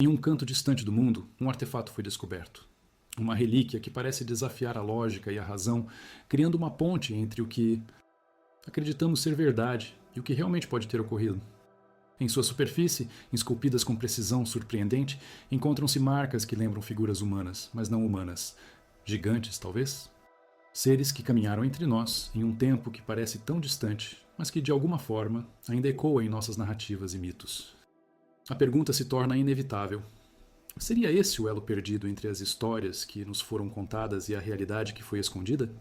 Em um canto distante do mundo, um artefato foi descoberto. Uma relíquia que parece desafiar a lógica e a razão, criando uma ponte entre o que acreditamos ser verdade e o que realmente pode ter ocorrido. Em sua superfície, esculpidas com precisão surpreendente, encontram-se marcas que lembram figuras humanas, mas não humanas. Gigantes, talvez? Seres que caminharam entre nós em um tempo que parece tão distante, mas que de alguma forma ainda ecoa em nossas narrativas e mitos. A pergunta se torna inevitável. Seria esse o elo perdido entre as histórias que nos foram contadas e a realidade que foi escondida?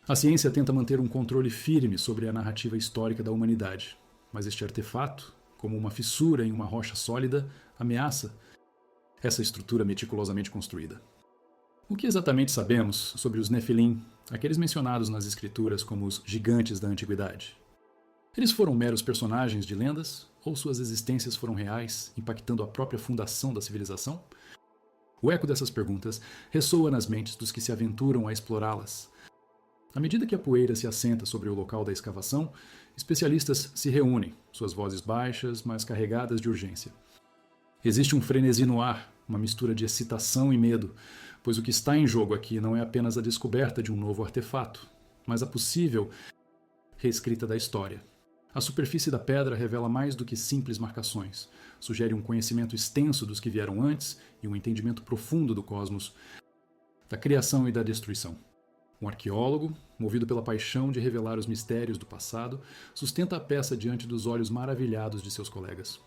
A ciência tenta manter um controle firme sobre a narrativa histórica da humanidade, mas este artefato, como uma fissura em uma rocha sólida, ameaça essa estrutura meticulosamente construída. O que exatamente sabemos sobre os Nefilim, aqueles mencionados nas escrituras como os gigantes da antiguidade? Eles foram meros personagens de lendas, ou suas existências foram reais, impactando a própria fundação da civilização? O eco dessas perguntas ressoa nas mentes dos que se aventuram a explorá-las. À medida que a poeira se assenta sobre o local da escavação, especialistas se reúnem, suas vozes baixas, mas carregadas de urgência. Existe um frenesi no ar, uma mistura de excitação e medo, pois o que está em jogo aqui não é apenas a descoberta de um novo artefato, mas a possível reescrita da história. A superfície da pedra revela mais do que simples marcações, sugere um conhecimento extenso dos que vieram antes e um entendimento profundo do cosmos, da criação e da destruição. Um arqueólogo, movido pela paixão de revelar os mistérios do passado, sustenta a peça diante dos olhos maravilhados de seus colegas.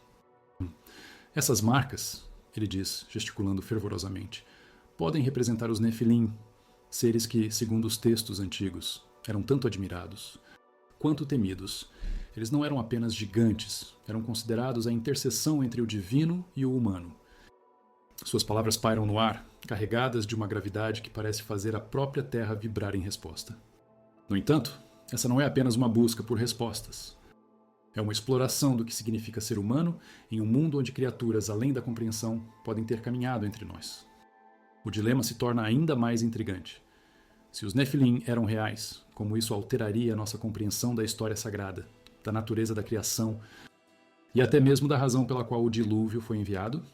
Essas marcas, ele diz, gesticulando fervorosamente, podem representar os Nefilim, seres que, segundo os textos antigos, eram tanto admirados quanto temidos. Eles não eram apenas gigantes, eram considerados a interseção entre o divino e o humano. Suas palavras pairam no ar, carregadas de uma gravidade que parece fazer a própria Terra vibrar em resposta. No entanto, essa não é apenas uma busca por respostas. É uma exploração do que significa ser humano em um mundo onde criaturas além da compreensão podem ter caminhado entre nós. O dilema se torna ainda mais intrigante. Se os Nefilim eram reais, como isso alteraria a nossa compreensão da história sagrada, da natureza da criação e até mesmo da razão pela qual o dilúvio foi enviado?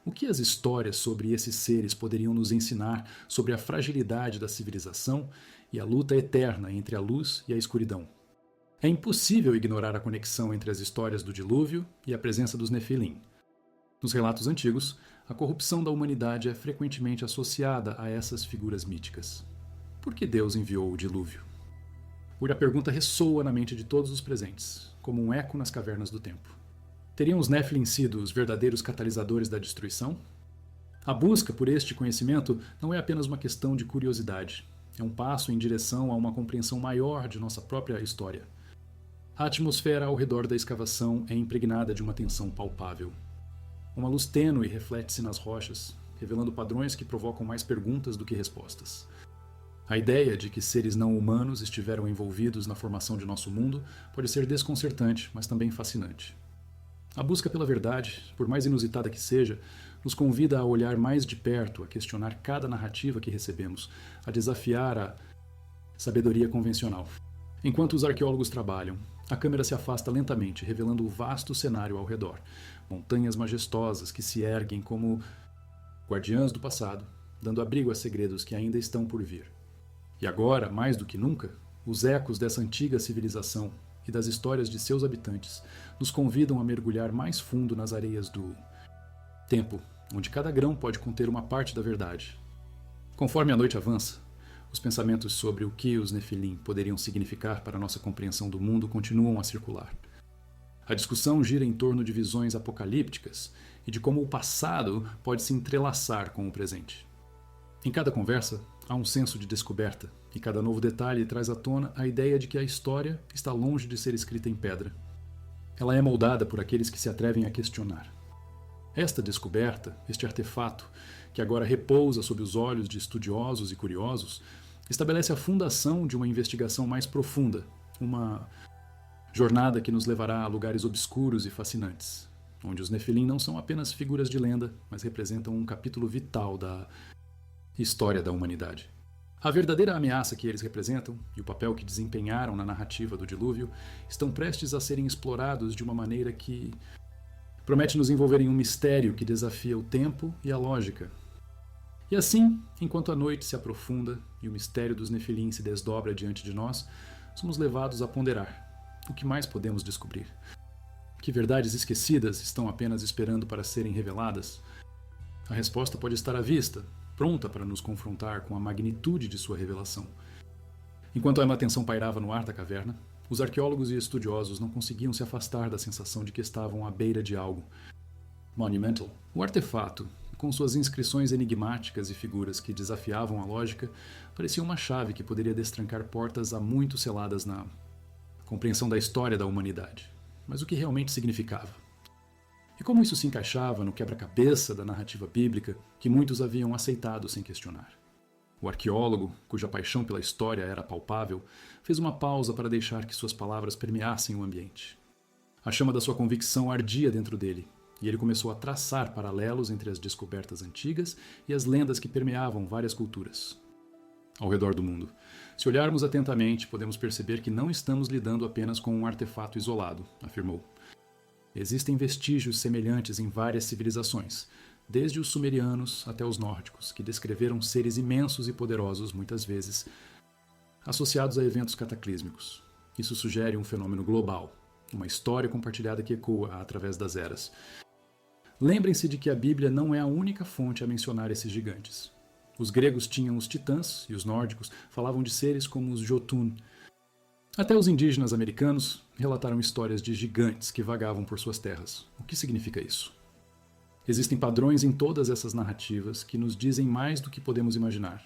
O que as histórias sobre esses seres poderiam nos ensinar sobre a fragilidade da civilização e a luta eterna entre a luz e a escuridão? É impossível ignorar a conexão entre as histórias do dilúvio e a presença dos Nefilim. Nos relatos antigos, a corrupção da humanidade é frequentemente associada a essas figuras míticas. Por que Deus enviou o dilúvio? A pergunta ressoa na mente de todos os presentes, como um eco nas cavernas do tempo. Teriam os Nefilim sido os verdadeiros catalisadores da destruição? A busca por este conhecimento não é apenas uma questão de curiosidade. É um passo em direção a uma compreensão maior de nossa própria história. A atmosfera ao redor da escavação é impregnada de uma tensão palpável. Uma luz tênue reflete-se nas rochas, revelando padrões que provocam mais perguntas do que respostas. A ideia de que seres não humanos estiveram envolvidos na formação de nosso mundo pode ser desconcertante, mas também fascinante. A busca pela verdade, por mais inusitada que seja, nos convida a olhar mais de perto, a questionar cada narrativa que recebemos, a desafiar a sabedoria convencional. Enquanto os arqueólogos trabalham, a câmera se afasta lentamente, revelando o vasto cenário ao redor. Montanhas majestosas que se erguem como guardiãs do passado, dando abrigo a segredos que ainda estão por vir. E agora, mais do que nunca, os ecos dessa antiga civilização e das histórias de seus habitantes nos convidam a mergulhar mais fundo nas areias do tempo, onde cada grão pode conter uma parte da verdade. Conforme a noite avança, os pensamentos sobre o que os Nefilim poderiam significar para a nossa compreensão do mundo continuam a circular. A discussão gira em torno de visões apocalípticas e de como o passado pode se entrelaçar com o presente. Em cada conversa, há um senso de descoberta, e cada novo detalhe traz à tona a ideia de que a história está longe de ser escrita em pedra. Ela é moldada por aqueles que se atrevem a questionar. Esta descoberta, este artefato, que agora repousa sob os olhos de estudiosos e curiosos, estabelece a fundação de uma investigação mais profunda, uma jornada que nos levará a lugares obscuros e fascinantes, onde os Nefilim não são apenas figuras de lenda, mas representam um capítulo vital da história da humanidade. A verdadeira ameaça que eles representam e o papel que desempenharam na narrativa do dilúvio estão prestes a serem explorados de uma maneira que Promete nos envolver em um mistério que desafia o tempo e a lógica. E assim, enquanto a noite se aprofunda e o mistério dos Nefilim se desdobra diante de nós, somos levados a ponderar. O que mais podemos descobrir? Que verdades esquecidas estão apenas esperando para serem reveladas? A resposta pode estar à vista, pronta para nos confrontar com a magnitude de sua revelação. Enquanto a tensão pairava no ar da caverna, os arqueólogos e estudiosos não conseguiam se afastar da sensação de que estavam à beira de algo. Monumental, o artefato, com suas inscrições enigmáticas e figuras que desafiavam a lógica, parecia uma chave que poderia destrancar portas há muito seladas na compreensão da história da humanidade. Mas o que realmente significava? E como isso se encaixava no quebra-cabeça da narrativa bíblica que muitos haviam aceitado sem questionar? O arqueólogo, cuja paixão pela história era palpável, fez uma pausa para deixar que suas palavras permeassem o ambiente. A chama da sua convicção ardia dentro dele, e ele começou a traçar paralelos entre as descobertas antigas e as lendas que permeavam várias culturas ao redor do mundo. Se olharmos atentamente, podemos perceber que não estamos lidando apenas com um artefato isolado, afirmou. Existem vestígios semelhantes em várias civilizações, desde os sumerianos até os nórdicos, que descreveram seres imensos e poderosos, muitas vezes associados a eventos cataclísmicos. Isso sugere um fenômeno global, uma história compartilhada que ecoa através das eras. Lembrem-se de que a Bíblia não é a única fonte a mencionar esses gigantes. Os gregos tinham os titãs e os nórdicos falavam de seres como os Jotun. Até os indígenas americanos relataram histórias de gigantes que vagavam por suas terras. O que significa isso? Existem padrões em todas essas narrativas que nos dizem mais do que podemos imaginar.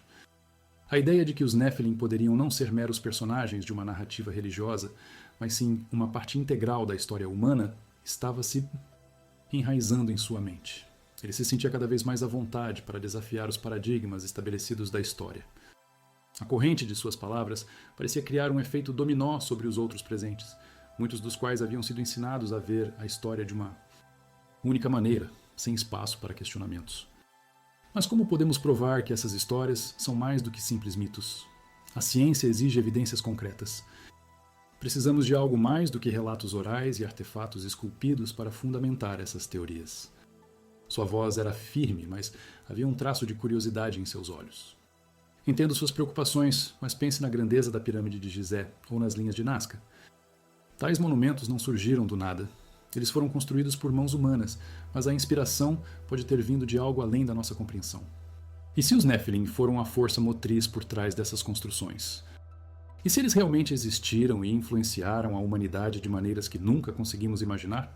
A ideia de que os Nephilim poderiam não ser meros personagens de uma narrativa religiosa, mas sim uma parte integral da história humana, estava se enraizando em sua mente. Ele se sentia cada vez mais à vontade para desafiar os paradigmas estabelecidos da história. A corrente de suas palavras parecia criar um efeito dominó sobre os outros presentes, muitos dos quais haviam sido ensinados a ver a história de uma única maneira, sem espaço para questionamentos. Mas como podemos provar que essas histórias são mais do que simples mitos? A ciência exige evidências concretas. Precisamos de algo mais do que relatos orais e artefatos esculpidos para fundamentar essas teorias. Sua voz era firme, mas havia um traço de curiosidade em seus olhos. Entendo suas preocupações, mas pense na grandeza da pirâmide de Gizé ou nas linhas de Nazca. Tais monumentos não surgiram do nada. Eles foram construídos por mãos humanas, mas a inspiração pode ter vindo de algo além da nossa compreensão. E se os Nephilim foram a força motriz por trás dessas construções? E se eles realmente existiram e influenciaram a humanidade de maneiras que nunca conseguimos imaginar?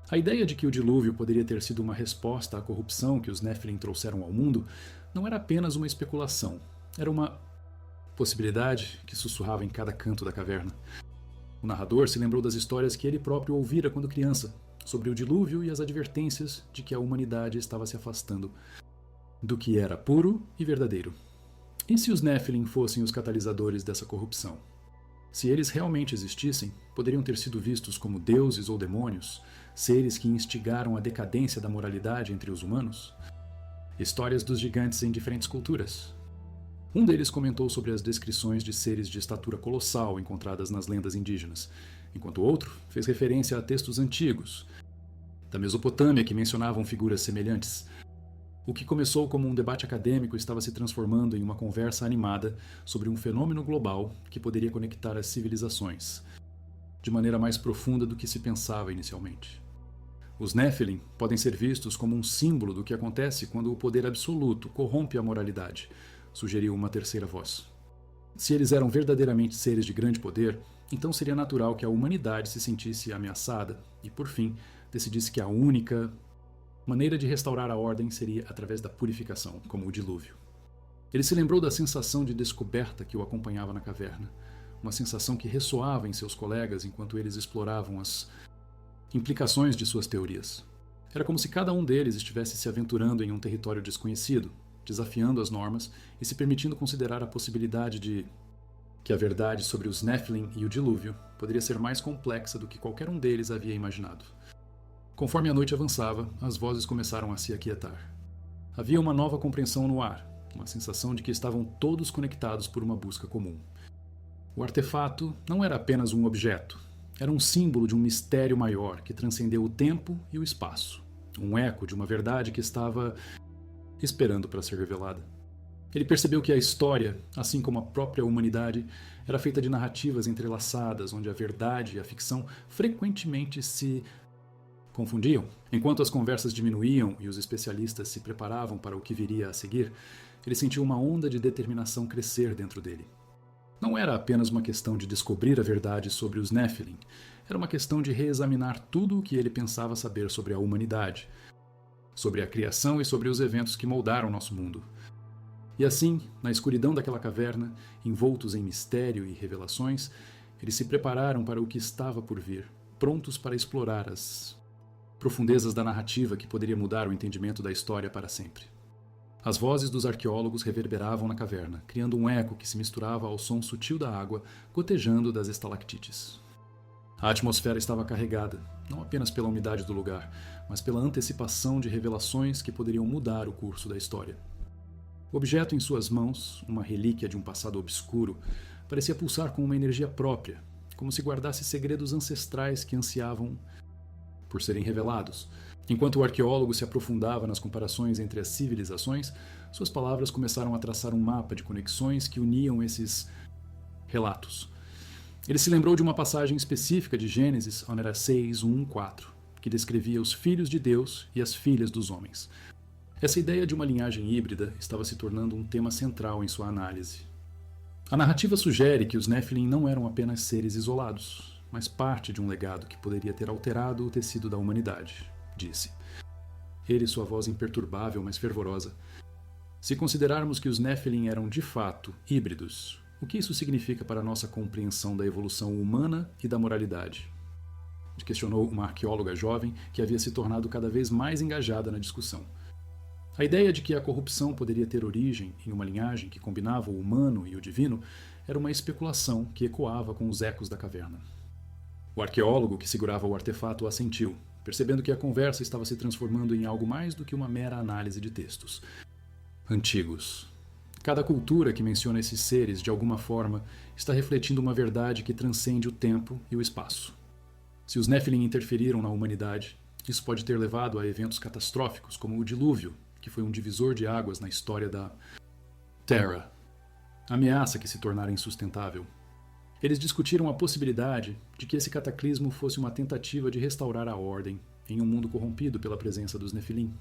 A ideia de que o dilúvio poderia ter sido uma resposta à corrupção que os Nephilim trouxeram ao mundo não era apenas uma especulação, era uma possibilidade que sussurrava em cada canto da caverna. O narrador se lembrou das histórias que ele próprio ouvira quando criança, sobre o dilúvio e as advertências de que a humanidade estava se afastando do que era puro e verdadeiro. E se os Nephilim fossem os catalisadores dessa corrupção? Se eles realmente existissem, poderiam ter sido vistos como deuses ou demônios, seres que instigaram a decadência da moralidade entre os humanos? Histórias dos gigantes em diferentes culturas. Um deles comentou sobre as descrições de seres de estatura colossal encontradas nas lendas indígenas, enquanto o outro fez referência a textos antigos, da Mesopotâmia, que mencionavam figuras semelhantes. O que começou como um debate acadêmico estava se transformando em uma conversa animada sobre um fenômeno global que poderia conectar as civilizações, de maneira mais profunda do que se pensava inicialmente. Os Nephilim podem ser vistos como um símbolo do que acontece quando o poder absoluto corrompe a moralidade, sugeriu uma terceira voz. Se eles eram verdadeiramente seres de grande poder, então seria natural que a humanidade se sentisse ameaçada e, por fim, decidisse que a única maneira de restaurar a ordem seria através da purificação, como o dilúvio. Ele se lembrou da sensação de descoberta que o acompanhava na caverna, uma sensação que ressoava em seus colegas enquanto eles exploravam as implicações de suas teorias. Era como se cada um deles estivesse se aventurando em um território desconhecido, desafiando as normas e se permitindo considerar a possibilidade de que a verdade sobre os Nephilim e o dilúvio poderia ser mais complexa do que qualquer um deles havia imaginado. Conforme a noite avançava, as vozes começaram a se aquietar. Havia uma nova compreensão no ar, uma sensação de que estavam todos conectados por uma busca comum. O artefato não era apenas um objeto, Era um símbolo de um mistério maior que transcendeu o tempo e o espaço. Um eco de uma verdade que estava esperando para ser revelada. Ele percebeu que a história, assim como a própria humanidade, era feita de narrativas entrelaçadas, onde a verdade e a ficção frequentemente se confundiam. Enquanto as conversas diminuíam e os especialistas se preparavam para o que viria a seguir, ele sentiu uma onda de determinação crescer dentro dele. Não era apenas uma questão de descobrir a verdade sobre os Nephilim, era uma questão de reexaminar tudo o que ele pensava saber sobre a humanidade, sobre a criação e sobre os eventos que moldaram nosso mundo. E assim, na escuridão daquela caverna, envoltos em mistério e revelações, eles se prepararam para o que estava por vir, prontos para explorar as profundezas da narrativa que poderia mudar o entendimento da história para sempre. As vozes dos arqueólogos reverberavam na caverna, criando um eco que se misturava ao som sutil da água gotejando das estalactites. A atmosfera estava carregada, não apenas pela umidade do lugar, mas pela antecipação de revelações que poderiam mudar o curso da história. O objeto em suas mãos, uma relíquia de um passado obscuro, parecia pulsar com uma energia própria, como se guardasse segredos ancestrais que ansiavam por serem revelados. Enquanto o arqueólogo se aprofundava nas comparações entre as civilizações, suas palavras começaram a traçar um mapa de conexões que uniam esses relatos. Ele se lembrou de uma passagem específica de Gênesis, onde era 6:1-4, que descrevia os filhos de Deus e as filhas dos homens. Essa ideia de uma linhagem híbrida estava se tornando um tema central em sua análise. A narrativa sugere que os Nephilim não eram apenas seres isolados, mas parte de um legado que poderia ter alterado o tecido da humanidade, disse. Ele, sua voz imperturbável, mas fervorosa. Se considerarmos que os Nephilim eram de fato híbridos, o que isso significa para a nossa compreensão da evolução humana e da moralidade? Questionou uma arqueóloga jovem que havia se tornado cada vez mais engajada na discussão. A ideia de que a corrupção poderia ter origem em uma linhagem que combinava o humano e o divino era uma especulação que ecoava com os ecos da caverna. O arqueólogo que segurava o artefato assentiu, percebendo que a conversa estava se transformando em algo mais do que uma mera análise de textos antigos. Cada cultura que menciona esses seres, de alguma forma, está refletindo uma verdade que transcende o tempo e o espaço. Se os Nephilim interferiram na humanidade, isso pode ter levado a eventos catastróficos, como o dilúvio, que foi um divisor de águas na história da Terra, ameaça que se tornara insustentável. Eles discutiram a possibilidade de que esse cataclismo fosse uma tentativa de restaurar a ordem em um mundo corrompido pela presença dos Nefilim.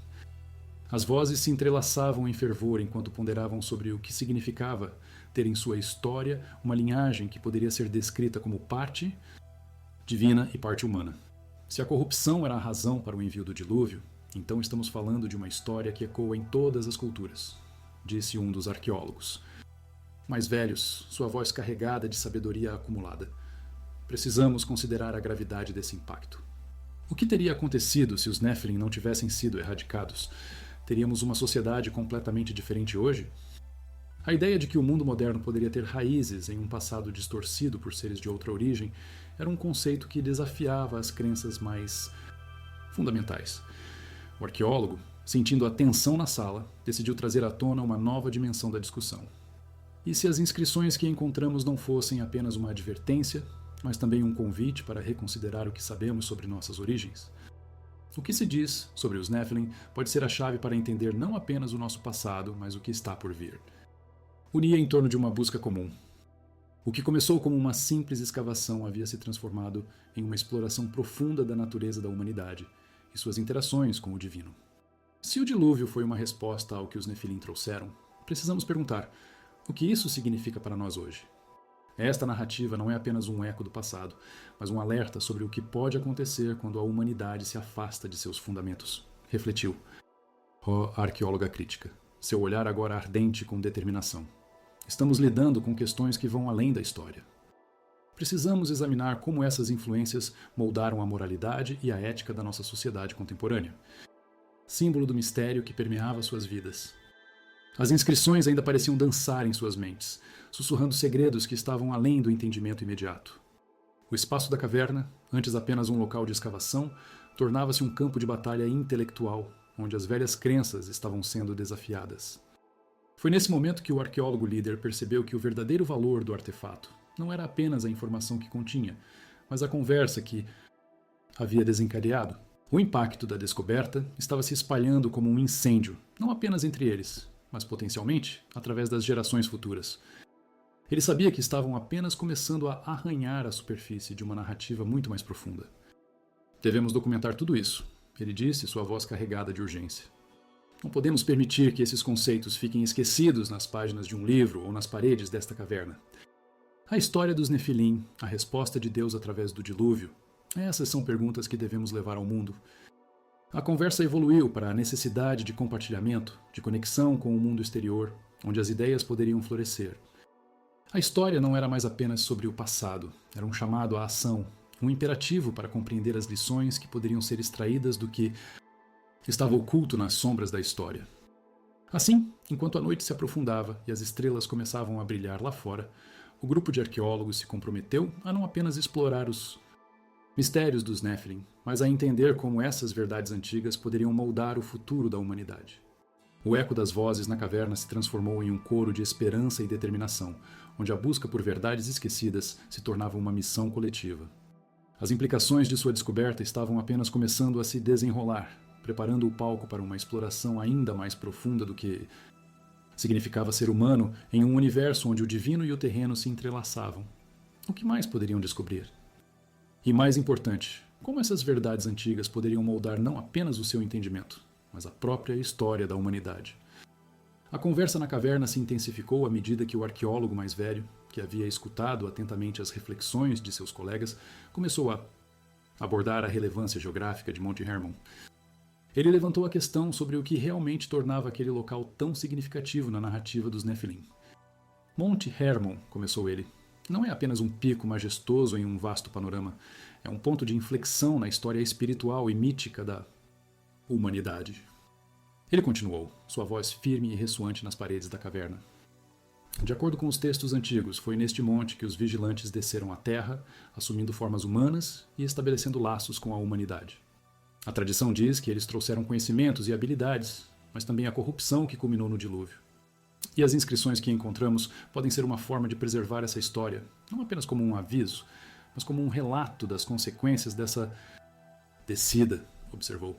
As vozes se entrelaçavam em fervor enquanto ponderavam sobre o que significava ter em sua história uma linhagem que poderia ser descrita como parte divina e parte humana. Se a corrupção era a razão para o envio do dilúvio, então estamos falando de uma história que ecoa em todas as culturas, disse um dos arqueólogos. Mais velhos, sua voz carregada de sabedoria acumulada. Precisamos considerar a gravidade desse impacto. O que teria acontecido se os Nephilim não tivessem sido erradicados? Teríamos uma sociedade completamente diferente hoje? A ideia de que o mundo moderno poderia ter raízes em um passado distorcido por seres de outra origem era um conceito que desafiava as crenças mais fundamentais. O arqueólogo, sentindo a tensão na sala, decidiu trazer à tona uma nova dimensão da discussão. E se as inscrições que encontramos não fossem apenas uma advertência, mas também um convite para reconsiderar o que sabemos sobre nossas origens? O que se diz sobre os Nephilim pode ser a chave para entender não apenas o nosso passado, mas o que está por vir. Unia em torno de uma busca comum. O que começou como uma simples escavação havia se transformado em uma exploração profunda da natureza da humanidade e suas interações com o divino. Se o dilúvio foi uma resposta ao que os Nefilim trouxeram, precisamos perguntar: o que isso significa para nós hoje? Esta narrativa não é apenas um eco do passado, mas um alerta sobre o que pode acontecer quando a humanidade se afasta de seus fundamentos, refletiu. A arqueóloga crítica, seu olhar agora ardente com determinação. Estamos lidando com questões que vão além da história. Precisamos examinar como essas influências moldaram a moralidade e a ética da nossa sociedade contemporânea. Símbolo do mistério que permeava suas vidas. As inscrições ainda pareciam dançar em suas mentes, sussurrando segredos que estavam além do entendimento imediato. O espaço da caverna, antes apenas um local de escavação, tornava-se um campo de batalha intelectual, onde as velhas crenças estavam sendo desafiadas. Foi nesse momento que o arqueólogo líder percebeu que o verdadeiro valor do artefato não era apenas a informação que continha, mas a conversa que havia desencadeado. O impacto da descoberta estava se espalhando como um incêndio, não apenas entre eles, mas potencialmente através das gerações futuras. Ele sabia que estavam apenas começando a arranhar a superfície de uma narrativa muito mais profunda. Devemos documentar tudo isso, ele disse, sua voz carregada de urgência. Não podemos permitir que esses conceitos fiquem esquecidos nas páginas de um livro ou nas paredes desta caverna. A história dos Nefilim, a resposta de Deus através do dilúvio, essas são perguntas que devemos levar ao mundo. A conversa evoluiu para a necessidade de compartilhamento, de conexão com o mundo exterior, onde as ideias poderiam florescer. A história não era mais apenas sobre o passado, era um chamado à ação, um imperativo para compreender as lições que poderiam ser extraídas do que estava oculto nas sombras da história. Assim, enquanto a noite se aprofundava e as estrelas começavam a brilhar lá fora, o grupo de arqueólogos se comprometeu a não apenas explorar os mistérios dos Nephilim, mas a entender como essas verdades antigas poderiam moldar o futuro da humanidade. O eco das vozes na caverna se transformou em um coro de esperança e determinação, onde a busca por verdades esquecidas se tornava uma missão coletiva. As implicações de sua descoberta estavam apenas começando a se desenrolar, preparando o palco para uma exploração ainda mais profunda do que significava ser humano em um universo onde o divino e o terreno se entrelaçavam. O que mais poderiam descobrir? E mais importante, como essas verdades antigas poderiam moldar não apenas o seu entendimento, mas a própria história da humanidade. A conversa na caverna se intensificou à medida que o arqueólogo mais velho, que havia escutado atentamente as reflexões de seus colegas, começou a abordar a relevância geográfica de Monte Hermon. Ele levantou a questão sobre o que realmente tornava aquele local tão significativo na narrativa dos Nefilim. Monte Hermon, começou ele, não é apenas um pico majestoso em um vasto panorama, é um ponto de inflexão na história espiritual e mítica da humanidade. Ele continuou, sua voz firme e ressoante nas paredes da caverna. De acordo com os textos antigos, foi neste monte que os vigilantes desceram à terra, assumindo formas humanas e estabelecendo laços com a humanidade. A tradição diz que eles trouxeram conhecimentos e habilidades, mas também a corrupção que culminou no dilúvio. E as inscrições que encontramos podem ser uma forma de preservar essa história, não apenas como um aviso, mas como um relato das consequências dessa descida, observou.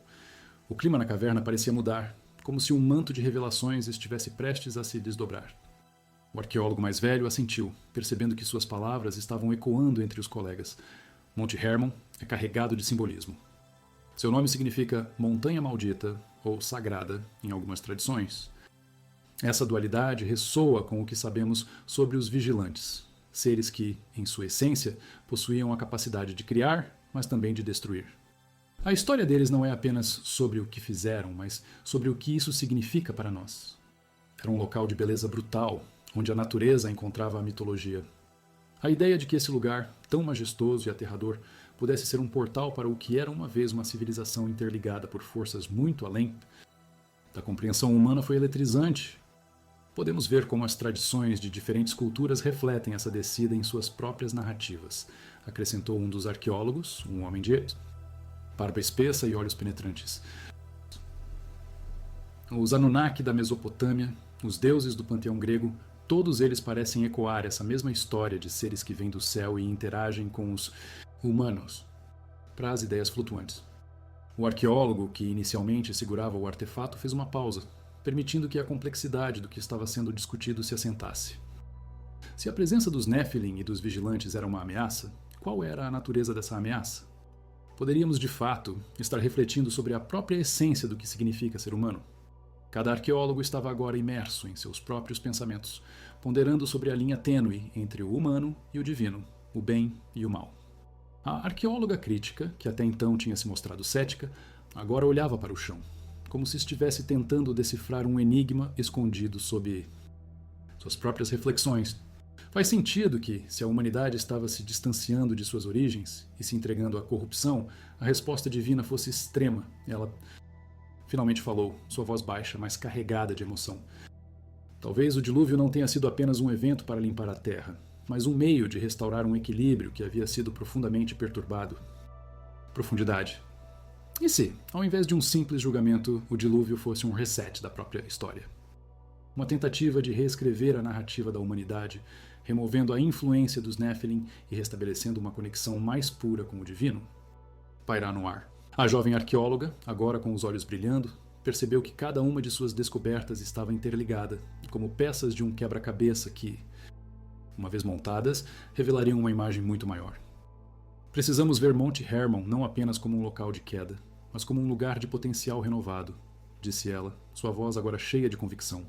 O clima na caverna parecia mudar, como se um manto de revelações estivesse prestes a se desdobrar. O arqueólogo mais velho assentiu, percebendo que suas palavras estavam ecoando entre os colegas. Monte Hermon é carregado de simbolismo. Seu nome significa montanha maldita ou sagrada em algumas tradições. Essa dualidade ressoa com o que sabemos sobre os vigilantes, seres que, em sua essência, possuíam a capacidade de criar, mas também de destruir. A história deles não é apenas sobre o que fizeram, mas sobre o que isso significa para nós. Era um local de beleza brutal, onde a natureza encontrava a mitologia. A ideia de que esse lugar, tão majestoso e aterrador, pudesse ser um portal para o que era uma vez uma civilização interligada por forças muito além da compreensão humana foi eletrizante. Podemos ver como as tradições de diferentes culturas refletem essa descida em suas próprias narrativas, acrescentou um dos arqueólogos, um homem de barba espessa e olhos penetrantes. Os Anunnaki da Mesopotâmia, os deuses do panteão grego, todos eles parecem ecoar essa mesma história de seres que vêm do céu e interagem com os humanos para as ideias flutuantes. O arqueólogo, que inicialmente segurava o artefato, fez uma pausa, permitindo que a complexidade do que estava sendo discutido se assentasse. Se a presença dos Nephilim e dos vigilantes era uma ameaça, qual era a natureza dessa ameaça? Poderíamos, de fato, estar refletindo sobre a própria essência do que significa ser humano? Cada arqueólogo estava agora imerso em seus próprios pensamentos, ponderando sobre a linha tênue entre o humano e o divino, o bem e o mal. A arqueóloga crítica, que até então tinha se mostrado cética, agora olhava para o chão, como se estivesse tentando decifrar um enigma escondido sob suas próprias reflexões. Faz sentido que, se a humanidade estava se distanciando de suas origens e se entregando à corrupção, a resposta divina fosse extrema. Ela finalmente falou, sua voz baixa, mas carregada de emoção. Talvez o dilúvio não tenha sido apenas um evento para limpar a terra, mas um meio de restaurar um equilíbrio que havia sido profundamente perturbado. Profundidade. E se, ao invés de um simples julgamento, o dilúvio fosse um reset da própria história? Uma tentativa de reescrever a narrativa da humanidade, removendo a influência dos Nephilim e restabelecendo uma conexão mais pura com o divino? Pairá no ar. A jovem arqueóloga, agora com os olhos brilhando, percebeu que cada uma de suas descobertas estava interligada, como peças de um quebra-cabeça que, uma vez montadas, revelariam uma imagem muito maior. Precisamos ver Monte Hermon não apenas como um local de queda, mas como um lugar de potencial renovado, disse ela, sua voz agora cheia de convicção.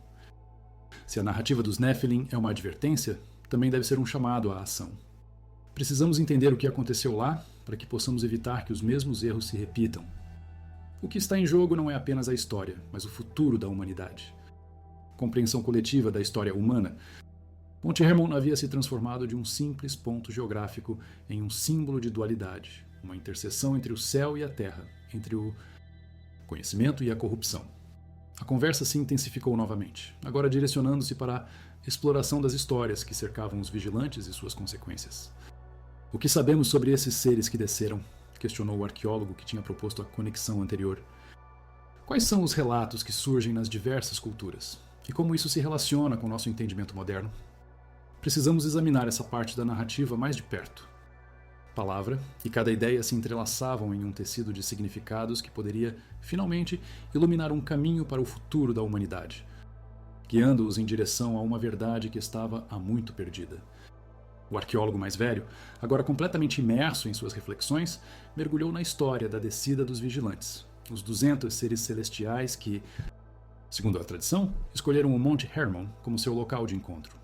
Se a narrativa dos Nephilim é uma advertência, também deve ser um chamado à ação. Precisamos entender o que aconteceu lá para que possamos evitar que os mesmos erros se repitam. O que está em jogo não é apenas a história, mas o futuro da humanidade. Compreensão coletiva da história humana. Monte Hermon havia se transformado de um simples ponto geográfico em um símbolo de dualidade, uma interseção entre o céu e a terra, entre o conhecimento e a corrupção. A conversa se intensificou novamente, agora direcionando-se para a exploração das histórias que cercavam os vigilantes e suas consequências. O que sabemos sobre esses seres que desceram? Questionou o arqueólogo que tinha proposto a conexão anterior. Quais são os relatos que surgem nas diversas culturas? E como isso se relaciona com o nosso entendimento moderno? Precisamos examinar essa parte da narrativa mais de perto. Palavra e cada ideia se entrelaçavam em um tecido de significados que poderia, finalmente, iluminar um caminho para o futuro da humanidade, guiando-os em direção a uma verdade que estava há muito perdida. O arqueólogo mais velho, agora completamente imerso em suas reflexões, mergulhou na história da descida dos vigilantes, os 200 seres celestiais que, segundo a tradição, escolheram o Monte Hermon como seu local de encontro.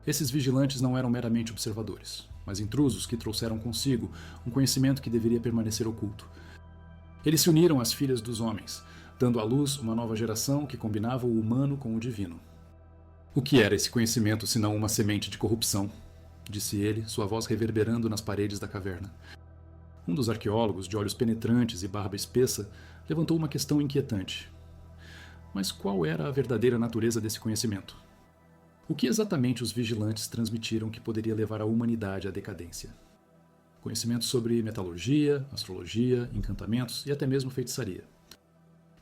Esses vigilantes não eram meramente observadores, mas intrusos que trouxeram consigo um conhecimento que deveria permanecer oculto. Eles se uniram às filhas dos homens, dando à luz uma nova geração que combinava o humano com o divino. O que era esse conhecimento senão uma semente de corrupção? Disse ele, sua voz reverberando nas paredes da caverna. Um dos arqueólogos, de olhos penetrantes e barba espessa, levantou uma questão inquietante. Mas qual era a verdadeira natureza desse conhecimento? O que exatamente os vigilantes transmitiram que poderia levar a humanidade à decadência? Conhecimento sobre metalurgia, astrologia, encantamentos e até mesmo feitiçaria.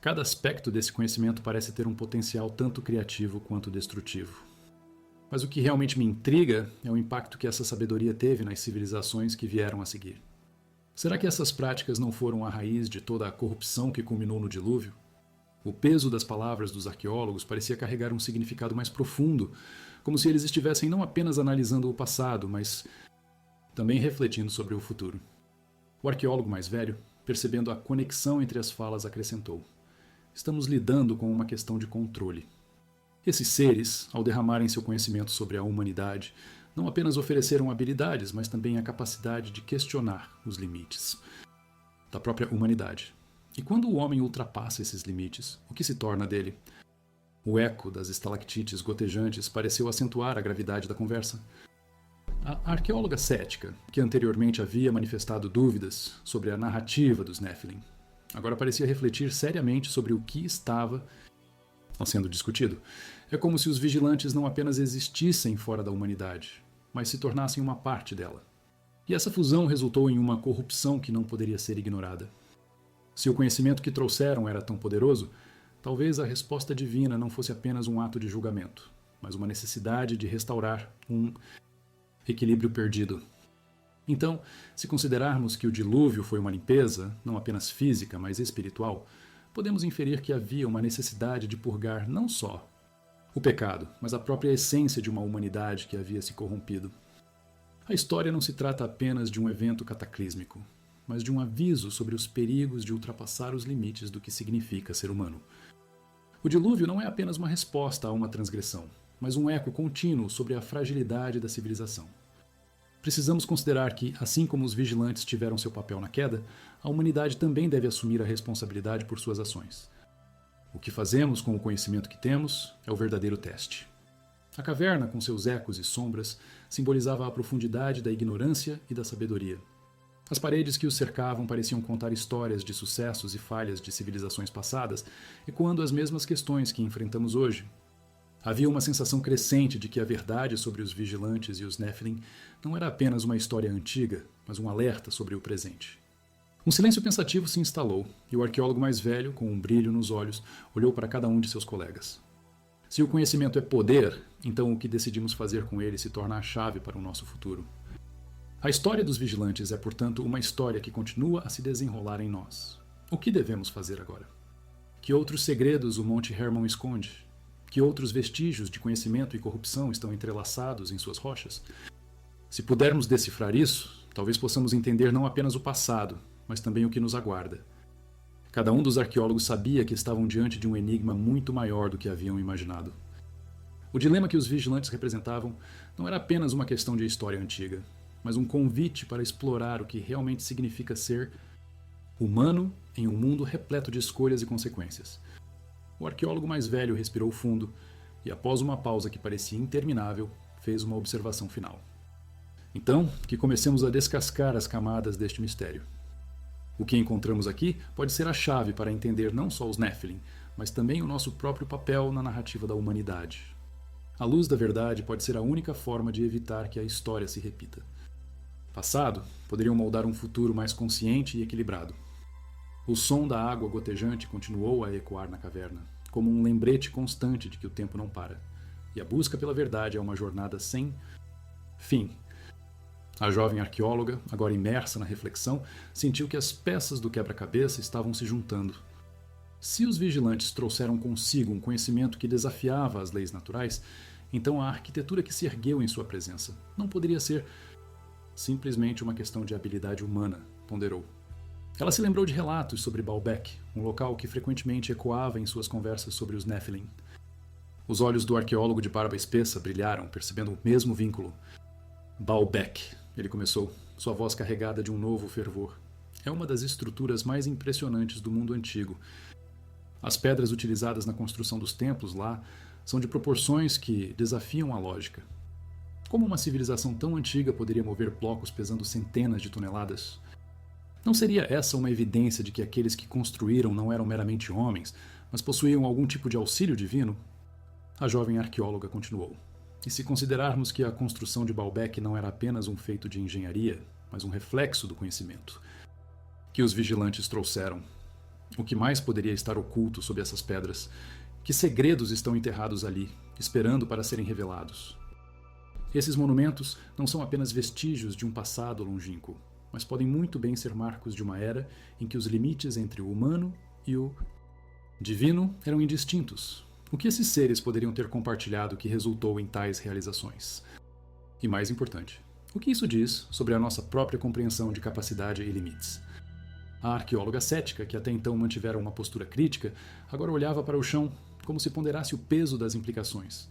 Cada aspecto desse conhecimento parece ter um potencial tanto criativo quanto destrutivo. Mas o que realmente me intriga é o impacto que essa sabedoria teve nas civilizações que vieram a seguir. Será que essas práticas não foram a raiz de toda a corrupção que culminou no dilúvio? O peso das palavras dos arqueólogos parecia carregar um significado mais profundo, como se eles estivessem não apenas analisando o passado, mas também refletindo sobre o futuro. O arqueólogo mais velho, percebendo a conexão entre as falas, acrescentou: estamos lidando com uma questão de controle. Esses seres, ao derramarem seu conhecimento sobre a humanidade, não apenas ofereceram habilidades, mas também a capacidade de questionar os limites da própria humanidade. E quando o homem ultrapassa esses limites, o que se torna dele? O eco das estalactites gotejantes pareceu acentuar a gravidade da conversa. A arqueóloga cética, que anteriormente havia manifestado dúvidas sobre a narrativa dos Nephilim, agora parecia refletir seriamente sobre o que estava sendo discutido. É como se os vigilantes não apenas existissem fora da humanidade, mas se tornassem uma parte dela. E essa fusão resultou em uma corrupção que não poderia ser ignorada. Se o conhecimento que trouxeram era tão poderoso, talvez a resposta divina não fosse apenas um ato de julgamento, mas uma necessidade de restaurar um equilíbrio perdido. Então, se considerarmos que o dilúvio foi uma limpeza, não apenas física, mas espiritual, podemos inferir que havia uma necessidade de purgar não só o pecado, mas a própria essência de uma humanidade que havia se corrompido. A história não se trata apenas de um evento cataclísmico, mas de um aviso sobre os perigos de ultrapassar os limites do que significa ser humano. O dilúvio não é apenas uma resposta a uma transgressão, mas um eco contínuo sobre a fragilidade da civilização. Precisamos considerar que, assim como os vigilantes tiveram seu papel na queda, a humanidade também deve assumir a responsabilidade por suas ações. O que fazemos com o conhecimento que temos é o verdadeiro teste. A caverna, com seus ecos e sombras, simbolizava a profundidade da ignorância e da sabedoria. As paredes que os cercavam pareciam contar histórias de sucessos e falhas de civilizações passadas, ecoando as mesmas questões que enfrentamos hoje. Havia uma sensação crescente de que a verdade sobre os vigilantes e os Nephilim não era apenas uma história antiga, mas um alerta sobre o presente. Um silêncio pensativo se instalou, e o arqueólogo mais velho, com um brilho nos olhos, olhou para cada um de seus colegas. Se o conhecimento é poder, então o que decidimos fazer com ele se torna a chave para o nosso futuro. A história dos vigilantes é, portanto, uma história que continua a se desenrolar em nós. O que devemos fazer agora? Que outros segredos o Monte Hermon esconde? Que outros vestígios de conhecimento e corrupção estão entrelaçados em suas rochas? Se pudermos decifrar isso, talvez possamos entender não apenas o passado, mas também o que nos aguarda. Cada um dos arqueólogos sabia que estavam diante de um enigma muito maior do que haviam imaginado. O dilema que os vigilantes representavam não era apenas uma questão de história antiga, mas um convite para explorar o que realmente significa ser humano em um mundo repleto de escolhas e consequências. O arqueólogo mais velho respirou fundo e, após uma pausa que parecia interminável, fez uma observação final. Então, que comecemos a descascar as camadas deste mistério. O que encontramos aqui pode ser a chave para entender não só os Nephilim, mas também o nosso próprio papel na narrativa da humanidade. A luz da verdade pode ser a única forma de evitar que a história se repita. Passado poderiam moldar um futuro mais consciente e equilibrado. O som da água gotejante continuou a ecoar na caverna, como um lembrete constante de que o tempo não para, e a busca pela verdade é uma jornada sem fim. A jovem arqueóloga, agora imersa na reflexão, sentiu que as peças do quebra-cabeça estavam se juntando. Se os vigilantes trouxeram consigo um conhecimento que desafiava as leis naturais, então a arquitetura que se ergueu em sua presença não poderia ser simplesmente uma questão de habilidade humana, ponderou. Ela se lembrou de relatos sobre Baalbek, um local que frequentemente ecoava em suas conversas sobre os Nephilim. Os olhos do arqueólogo de barba espessa brilharam, percebendo o mesmo vínculo. Baalbek, ele começou, sua voz carregada de um novo fervor. É uma das estruturas mais impressionantes do mundo antigo. As pedras utilizadas na construção dos templos lá são de proporções que desafiam a lógica. Como uma civilização tão antiga poderia mover blocos pesando centenas de toneladas? Não seria essa uma evidência de que aqueles que construíram não eram meramente homens, mas possuíam algum tipo de auxílio divino? A jovem arqueóloga continuou. E se considerarmos que a construção de Baalbek não era apenas um feito de engenharia, mas um reflexo do conhecimento que os vigilantes trouxeram, o que mais poderia estar oculto sob essas pedras? Que segredos estão enterrados ali, esperando para serem revelados? Esses monumentos não são apenas vestígios de um passado longínquo, mas podem muito bem ser marcos de uma era em que os limites entre o humano e o divino eram indistintos. O que esses seres poderiam ter compartilhado que resultou em tais realizações? E mais importante, o que isso diz sobre a nossa própria compreensão de capacidade e limites? A arqueóloga cética, que até então mantivera uma postura crítica, agora olhava para o chão como se ponderasse o peso das implicações.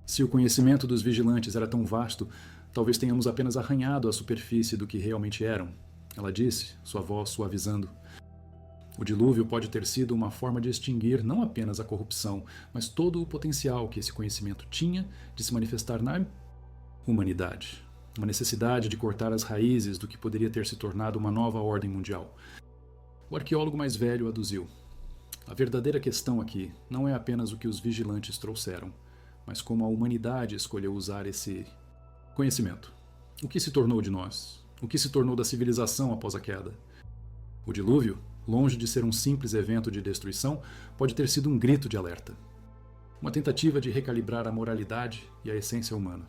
Se o conhecimento dos vigilantes era tão vasto, talvez tenhamos apenas arranhado a superfície do que realmente eram. Ela disse, sua voz suavizando. O dilúvio pode ter sido uma forma de extinguir não apenas a corrupção, mas todo o potencial que esse conhecimento tinha de se manifestar na humanidade. Uma necessidade de cortar as raízes do que poderia ter se tornado uma nova ordem mundial. O arqueólogo mais velho aduziu. A verdadeira questão aqui não é apenas o que os vigilantes trouxeram, mas como a humanidade escolheu usar esse conhecimento. O que se tornou de nós? O que se tornou da civilização após a queda? O dilúvio, longe de ser um simples evento de destruição, pode ter sido um grito de alerta. Uma tentativa de recalibrar a moralidade e a essência humana.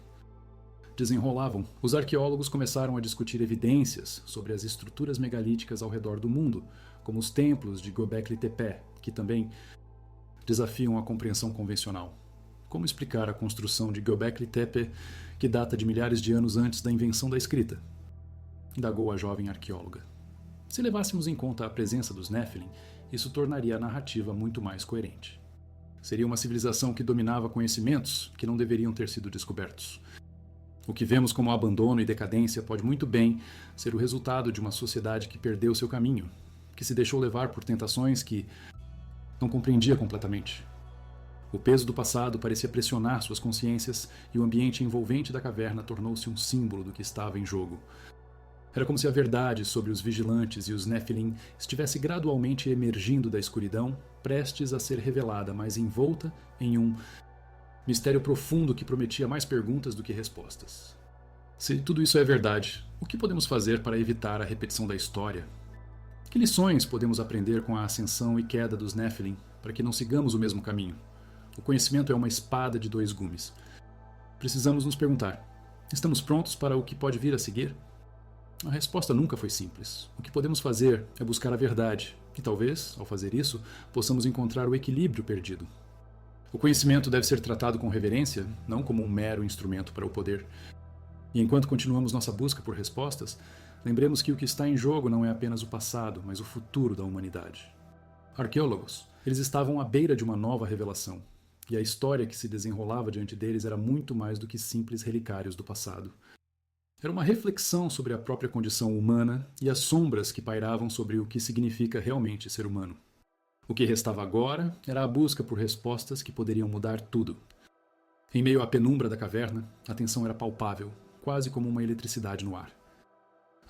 Desenrolavam, os arqueólogos começaram a discutir evidências sobre as estruturas megalíticas ao redor do mundo, como os templos de Göbekli Tepe, que também desafiam a compreensão convencional. Como explicar a construção de Göbekli Tepe, que data de milhares de anos antes da invenção da escrita? Indagou a jovem arqueóloga. Se levássemos em conta a presença dos Nephilim, isso tornaria a narrativa muito mais coerente. Seria uma civilização que dominava conhecimentos que não deveriam ter sido descobertos. O que vemos como abandono e decadência pode muito bem ser o resultado de uma sociedade que perdeu seu caminho, que se deixou levar por tentações que não compreendia completamente. O peso do passado parecia pressionar suas consciências e o ambiente envolvente da caverna tornou-se um símbolo do que estava em jogo. Era como se a verdade sobre os vigilantes e os Nephilim estivesse gradualmente emergindo da escuridão, prestes a ser revelada, mas envolta em um mistério profundo que prometia mais perguntas do que respostas. Se tudo isso é verdade, o que podemos fazer para evitar a repetição da história? Que lições podemos aprender com a ascensão e queda dos Nephilim para que não sigamos o mesmo caminho? O conhecimento é uma espada de dois gumes. Precisamos nos perguntar: estamos prontos para o que pode vir a seguir? A resposta nunca foi simples. O que podemos fazer é buscar a verdade, e talvez, ao fazer isso, possamos encontrar o equilíbrio perdido. O conhecimento deve ser tratado com reverência, não como um mero instrumento para o poder. E enquanto continuamos nossa busca por respostas, lembremos que o que está em jogo não é apenas o passado, mas o futuro da humanidade. Arqueólogos, eles estavam à beira de uma nova revelação, e a história que se desenrolava diante deles era muito mais do que simples relicários do passado. Era uma reflexão sobre a própria condição humana e as sombras que pairavam sobre o que significa realmente ser humano. O que restava agora era a busca por respostas que poderiam mudar tudo. Em meio à penumbra da caverna, a tensão era palpável, quase como uma eletricidade no ar.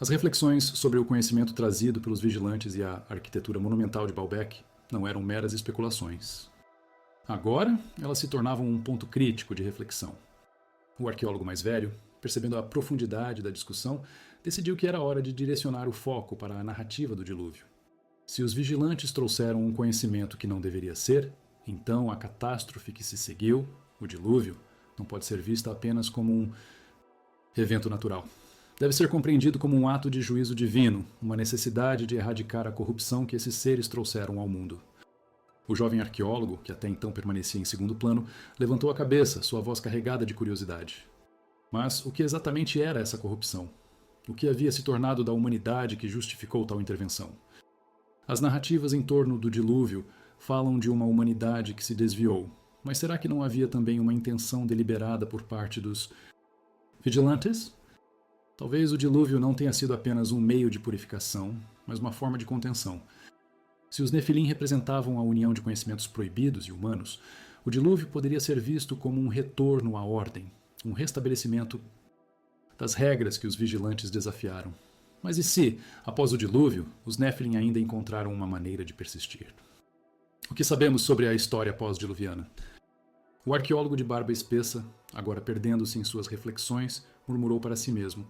As reflexões sobre o conhecimento trazido pelos vigilantes e a arquitetura monumental de Baalbek não eram meras especulações. Agora, elas se tornavam um ponto crítico de reflexão. O arqueólogo mais velho, percebendo a profundidade da discussão, decidiu que era hora de direcionar o foco para a narrativa do dilúvio. Se os vigilantes trouxeram um conhecimento que não deveria ser, então a catástrofe que se seguiu, o dilúvio, não pode ser vista apenas como um evento natural. Deve ser compreendido como um ato de juízo divino, uma necessidade de erradicar a corrupção que esses seres trouxeram ao mundo. O jovem arqueólogo, que até então permanecia em segundo plano, levantou a cabeça, sua voz carregada de curiosidade. Mas o que exatamente era essa corrupção? O que havia se tornado da humanidade que justificou tal intervenção? As narrativas em torno do dilúvio falam de uma humanidade que se desviou, mas será que não havia também uma intenção deliberada por parte dos vigilantes? Talvez o dilúvio não tenha sido apenas um meio de purificação, mas uma forma de contenção. Se os Nefilim representavam a união de conhecimentos proibidos e humanos, o dilúvio poderia ser visto como um retorno à ordem, um restabelecimento das regras que os vigilantes desafiaram. Mas e se, após o dilúvio, os Nephilim ainda encontraram uma maneira de persistir? O que sabemos sobre a história pós-diluviana? O arqueólogo de barba espessa, agora perdendo-se em suas reflexões, murmurou para si mesmo.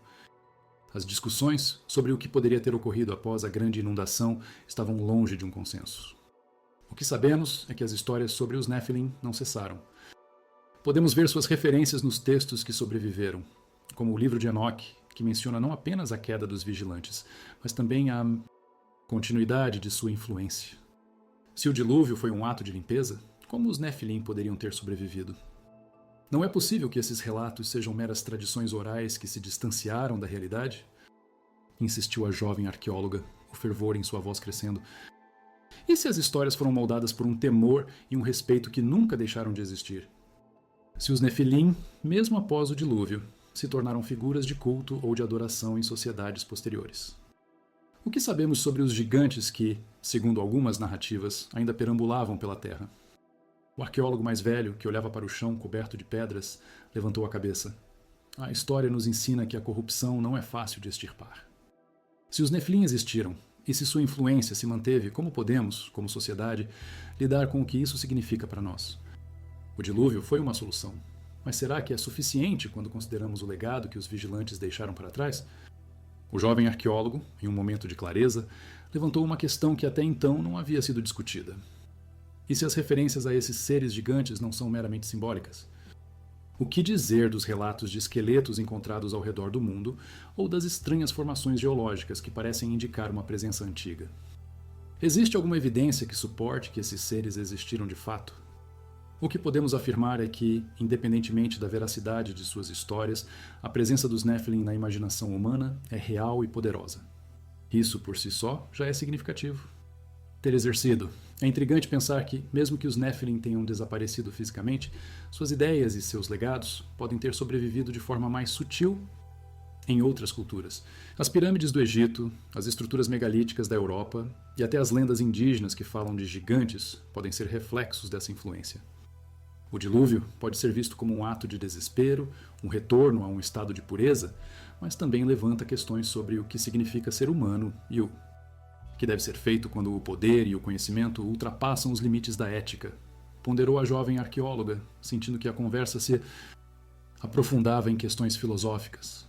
As discussões sobre o que poderia ter ocorrido após a grande inundação estavam longe de um consenso. O que sabemos é que as histórias sobre os Nephilim não cessaram. Podemos ver suas referências nos textos que sobreviveram, como o livro de Enoque, que menciona não apenas a queda dos vigilantes, mas também a continuidade de sua influência. Se o dilúvio foi um ato de limpeza, como os Nephilim poderiam ter sobrevivido? Não é possível que esses relatos sejam meras tradições orais que se distanciaram da realidade? Insistiu a jovem arqueóloga, o fervor em sua voz crescendo. E se as histórias foram moldadas por um temor e um respeito que nunca deixaram de existir? Se os Nefilim, mesmo após o dilúvio, se tornaram figuras de culto ou de adoração em sociedades posteriores. O que sabemos sobre os gigantes que, segundo algumas narrativas, ainda perambulavam pela terra? O arqueólogo mais velho, que olhava para o chão coberto de pedras, levantou a cabeça. A história nos ensina que a corrupção não é fácil de extirpar. Se os Nefilim existiram, e se sua influência se manteve, como podemos, como sociedade, lidar com o que isso significa para nós? O dilúvio foi uma solução, mas será que é suficiente quando consideramos o legado que os vigilantes deixaram para trás? O jovem arqueólogo, em um momento de clareza, levantou uma questão que até então não havia sido discutida. E se as referências a esses seres gigantes não são meramente simbólicas? O que dizer dos relatos de esqueletos encontrados ao redor do mundo ou das estranhas formações geológicas que parecem indicar uma presença antiga? Existe alguma evidência que suporte que esses seres existiram de fato? O que podemos afirmar é que, independentemente da veracidade de suas histórias, a presença dos Nephilim na imaginação humana é real e poderosa. Isso, por si só, já é significativo. Ter exercido. É intrigante pensar que, mesmo que os Nephilim tenham desaparecido fisicamente, suas ideias e seus legados podem ter sobrevivido de forma mais sutil em outras culturas. As pirâmides do Egito, as estruturas megalíticas da Europa e até as lendas indígenas que falam de gigantes podem ser reflexos dessa influência. O dilúvio pode ser visto como um ato de desespero, um retorno a um estado de pureza, mas também levanta questões sobre o que significa ser humano e o que deve ser feito quando o poder e o conhecimento ultrapassam os limites da ética, ponderou a jovem arqueóloga, sentindo que a conversa se aprofundava em questões filosóficas.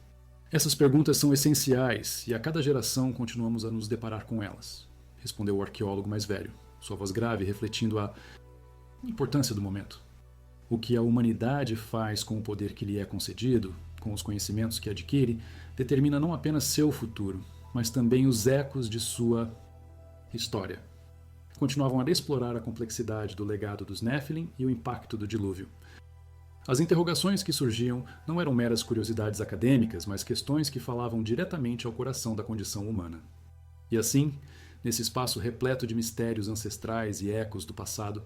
Essas perguntas são essenciais e a cada geração continuamos a nos deparar com elas, respondeu o arqueólogo mais velho, sua voz grave refletindo a importância do momento. O que a humanidade faz com o poder que lhe é concedido, com os conhecimentos que adquire, determina não apenas seu futuro, mas também os ecos de sua história. Continuavam a explorar a complexidade do legado dos Nephilim e o impacto do dilúvio. As interrogações que surgiam não eram meras curiosidades acadêmicas, mas questões que falavam diretamente ao coração da condição humana. E assim, nesse espaço repleto de mistérios ancestrais e ecos do passado,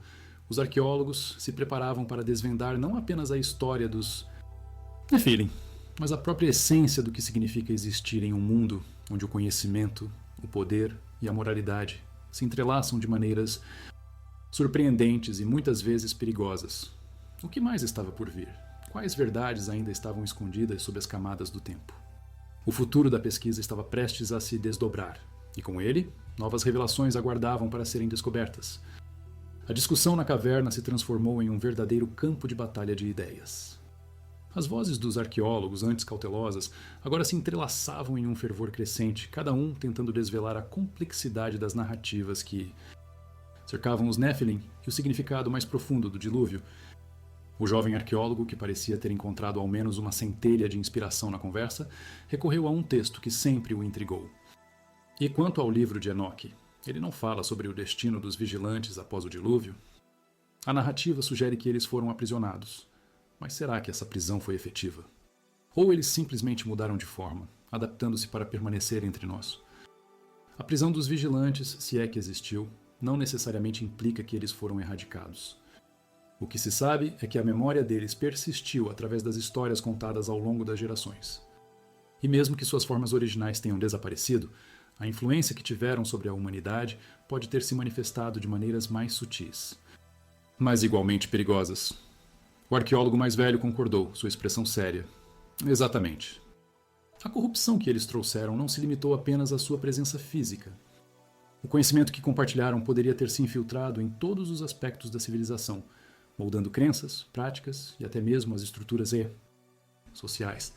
os arqueólogos se preparavam para desvendar não apenas a história dos Nephilim, mas a própria essência do que significa existir em um mundo onde o conhecimento, o poder e a moralidade se entrelaçam de maneiras surpreendentes e muitas vezes perigosas. O que mais estava por vir? Quais verdades ainda estavam escondidas sob as camadas do tempo? O futuro da pesquisa estava prestes a se desdobrar, e com ele, novas revelações aguardavam para serem descobertas. A discussão na caverna se transformou em um verdadeiro campo de batalha de ideias. As vozes dos arqueólogos, antes cautelosas, agora se entrelaçavam em um fervor crescente, cada um tentando desvelar a complexidade das narrativas que cercavam os Nephilim e o significado mais profundo do dilúvio. O jovem arqueólogo, que parecia ter encontrado ao menos uma centelha de inspiração na conversa, recorreu a um texto que sempre o intrigou. E quanto ao livro de Enoque, ele não fala sobre o destino dos vigilantes após o dilúvio? A narrativa sugere que eles foram aprisionados. Mas será que essa prisão foi efetiva? Ou eles simplesmente mudaram de forma, adaptando-se para permanecer entre nós? A prisão dos vigilantes, se é que existiu, não necessariamente implica que eles foram erradicados. O que se sabe é que a memória deles persistiu através das histórias contadas ao longo das gerações. E mesmo que suas formas originais tenham desaparecido, a influência que tiveram sobre a humanidade pode ter se manifestado de maneiras mais sutis, mas igualmente perigosas. O arqueólogo mais velho concordou, sua expressão séria. Exatamente. A corrupção que eles trouxeram não se limitou apenas à sua presença física. O conhecimento que compartilharam poderia ter se infiltrado em todos os aspectos da civilização, moldando crenças, práticas e até mesmo as estruturas sociais.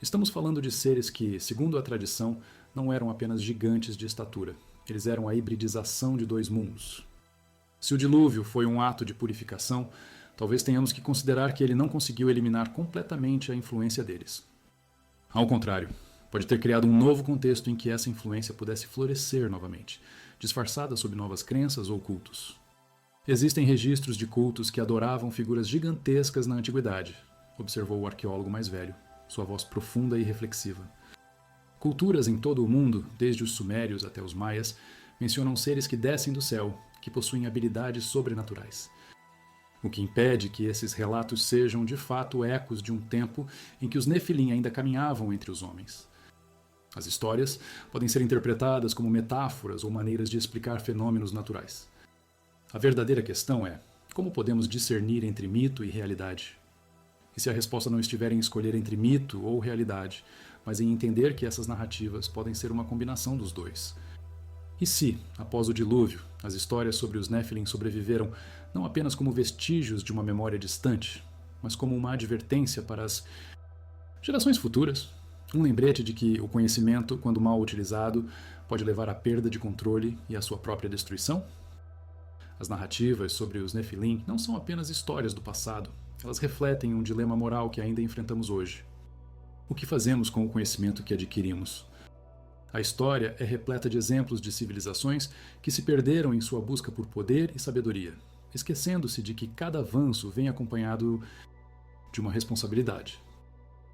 Estamos falando de seres que, segundo a tradição, não eram apenas gigantes de estatura. Eles eram a hibridização de dois mundos. Se o dilúvio foi um ato de purificação, talvez tenhamos que considerar que ele não conseguiu eliminar completamente a influência deles. Ao contrário, pode ter criado um novo contexto em que essa influência pudesse florescer novamente, disfarçada sob novas crenças ou cultos. Existem registros de cultos que adoravam figuras gigantescas na antiguidade, observou o arqueólogo mais velho, sua voz profunda e reflexiva. Culturas em todo o mundo, desde os sumérios até os maias, mencionam seres que descem do céu, que possuem habilidades sobrenaturais. O que impede que esses relatos sejam de fato ecos de um tempo em que os Nefilim ainda caminhavam entre os homens. As histórias podem ser interpretadas como metáforas ou maneiras de explicar fenômenos naturais. A verdadeira questão é: como podemos discernir entre mito e realidade? E se a resposta não estiver em escolher entre mito ou realidade, mas em entender que essas narrativas podem ser uma combinação dos dois? E se, após o dilúvio, as histórias sobre os Nephilim sobreviveram não apenas como vestígios de uma memória distante, mas como uma advertência para as gerações futuras? Um lembrete de que o conhecimento, quando mal utilizado, pode levar à perda de controle e à sua própria destruição? As narrativas sobre os Nephilim não são apenas histórias do passado, elas refletem um dilema moral que ainda enfrentamos hoje. O que fazemos com o conhecimento que adquirimos? A história é repleta de exemplos de civilizações que se perderam em sua busca por poder e sabedoria, esquecendo-se de que cada avanço vem acompanhado de uma responsabilidade.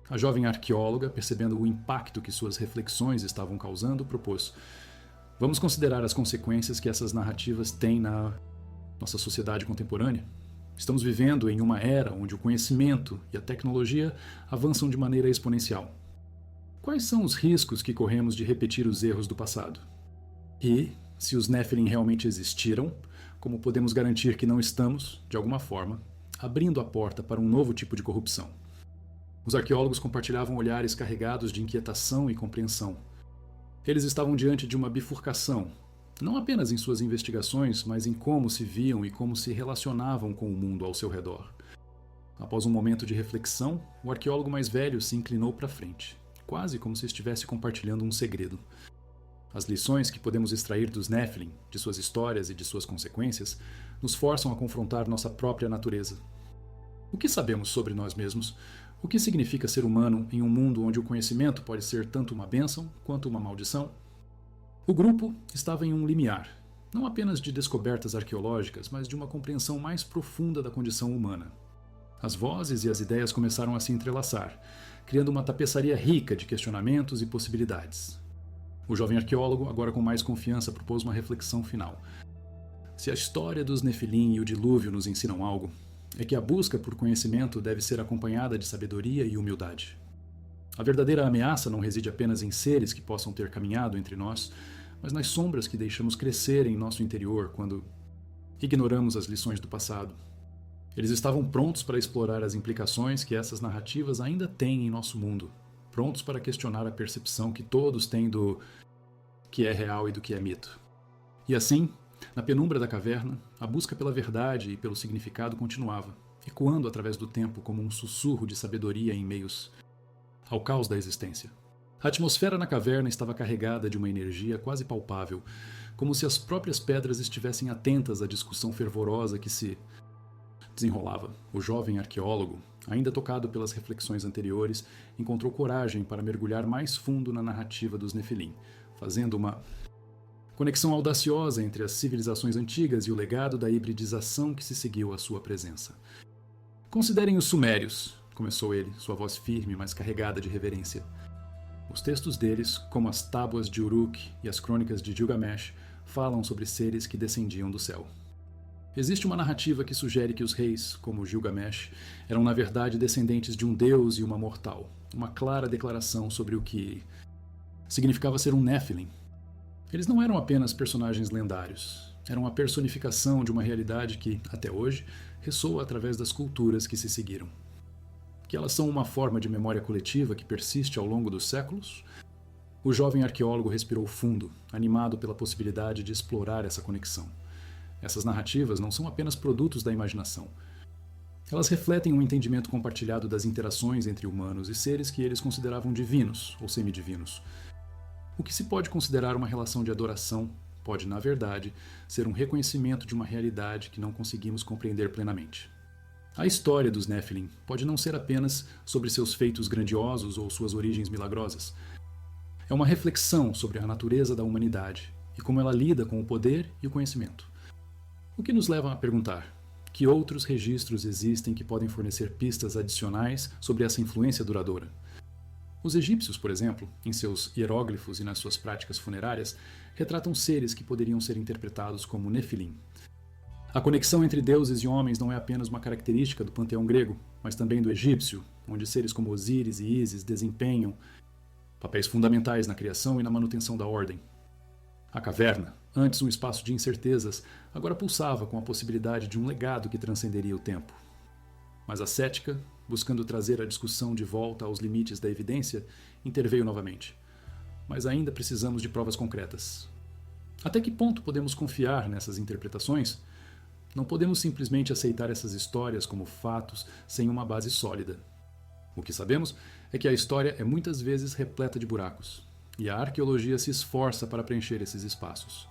A jovem arqueóloga, percebendo o impacto que suas reflexões estavam causando, propôs: vamos considerar as consequências que essas narrativas têm na nossa sociedade contemporânea? Estamos vivendo em uma era onde o conhecimento e a tecnologia avançam de maneira exponencial. Quais são os riscos que corremos de repetir os erros do passado? E, se os Nephilim realmente existiram, como podemos garantir que não estamos, de alguma forma, abrindo a porta para um novo tipo de corrupção? Os arqueólogos compartilhavam olhares carregados de inquietação e compreensão. Eles estavam diante de uma bifurcação, não apenas em suas investigações, mas em como se viam e como se relacionavam com o mundo ao seu redor. Após um momento de reflexão, o arqueólogo mais velho se inclinou para frente, quase como se estivesse compartilhando um segredo. As lições que podemos extrair dos Nephilim, de suas histórias e de suas consequências, nos forçam a confrontar nossa própria natureza. O que sabemos sobre nós mesmos? O que significa ser humano em um mundo onde o conhecimento pode ser tanto uma bênção quanto uma maldição? O grupo estava em um limiar, não apenas de descobertas arqueológicas, mas de uma compreensão mais profunda da condição humana. As vozes e as ideias começaram a se entrelaçar, criando uma tapeçaria rica de questionamentos e possibilidades. O jovem arqueólogo, agora com mais confiança, propôs uma reflexão final. Se a história dos Nefilim e o dilúvio nos ensinam algo, é que a busca por conhecimento deve ser acompanhada de sabedoria e humildade. A verdadeira ameaça não reside apenas em seres que possam ter caminhado entre nós, mas nas sombras que deixamos crescer em nosso interior quando ignoramos as lições do passado. Eles estavam prontos para explorar as implicações que essas narrativas ainda têm em nosso mundo, prontos para questionar a percepção que todos têm do que é real e do que é mito. E assim, na penumbra da caverna, a busca pela verdade e pelo significado continuava, ecoando através do tempo como um sussurro de sabedoria em meios ao caos da existência. A atmosfera na caverna estava carregada de uma energia quase palpável, como se as próprias pedras estivessem atentas à discussão fervorosa que se desenrolava. O jovem arqueólogo, ainda tocado pelas reflexões anteriores, encontrou coragem para mergulhar mais fundo na narrativa dos Nefilim, fazendo uma conexão audaciosa entre as civilizações antigas e o legado da hibridização que se seguiu à sua presença. Considerem os Sumérios, começou ele, sua voz firme, mas carregada de reverência. Os textos deles, como as tábuas de Uruk e as crônicas de Gilgamesh, falam sobre seres que descendiam do céu. Existe uma narrativa que sugere que os reis, como Gilgamesh, eram na verdade descendentes de um deus e uma mortal, uma clara declaração sobre o que significava ser um Nephilim. Eles não eram apenas personagens lendários, eram a personificação de uma realidade que, até hoje, ressoa através das culturas que se seguiram. Que elas são uma forma de memória coletiva que persiste ao longo dos séculos? O jovem arqueólogo respirou fundo, animado pela possibilidade de explorar essa conexão. Essas narrativas não são apenas produtos da imaginação. Elas refletem um entendimento compartilhado das interações entre humanos e seres que eles consideravam divinos ou semidivinos. O que se pode considerar uma relação de adoração pode, na verdade, ser um reconhecimento de uma realidade que não conseguimos compreender plenamente. A história dos Nephilim pode não ser apenas sobre seus feitos grandiosos ou suas origens milagrosas. É uma reflexão sobre a natureza da humanidade e como ela lida com o poder e o conhecimento. O que nos leva a perguntar: que outros registros existem que podem fornecer pistas adicionais sobre essa influência duradoura? Os egípcios, por exemplo, em seus hieróglifos e nas suas práticas funerárias, retratam seres que poderiam ser interpretados como Nefilim. A conexão entre deuses e homens não é apenas uma característica do panteão grego, mas também do egípcio, onde seres como Osíris e Ísis desempenham papéis fundamentais na criação e na manutenção da ordem. A caverna, antes um espaço de incertezas, agora pulsava com a possibilidade de um legado que transcenderia o tempo. Mas a cética, buscando trazer a discussão de volta aos limites da evidência, interveio novamente. Mas ainda precisamos de provas concretas. Até que ponto podemos confiar nessas interpretações? Não podemos simplesmente aceitar essas histórias como fatos sem uma base sólida. O que sabemos é que a história é muitas vezes repleta de buracos, e a arqueologia se esforça para preencher esses espaços.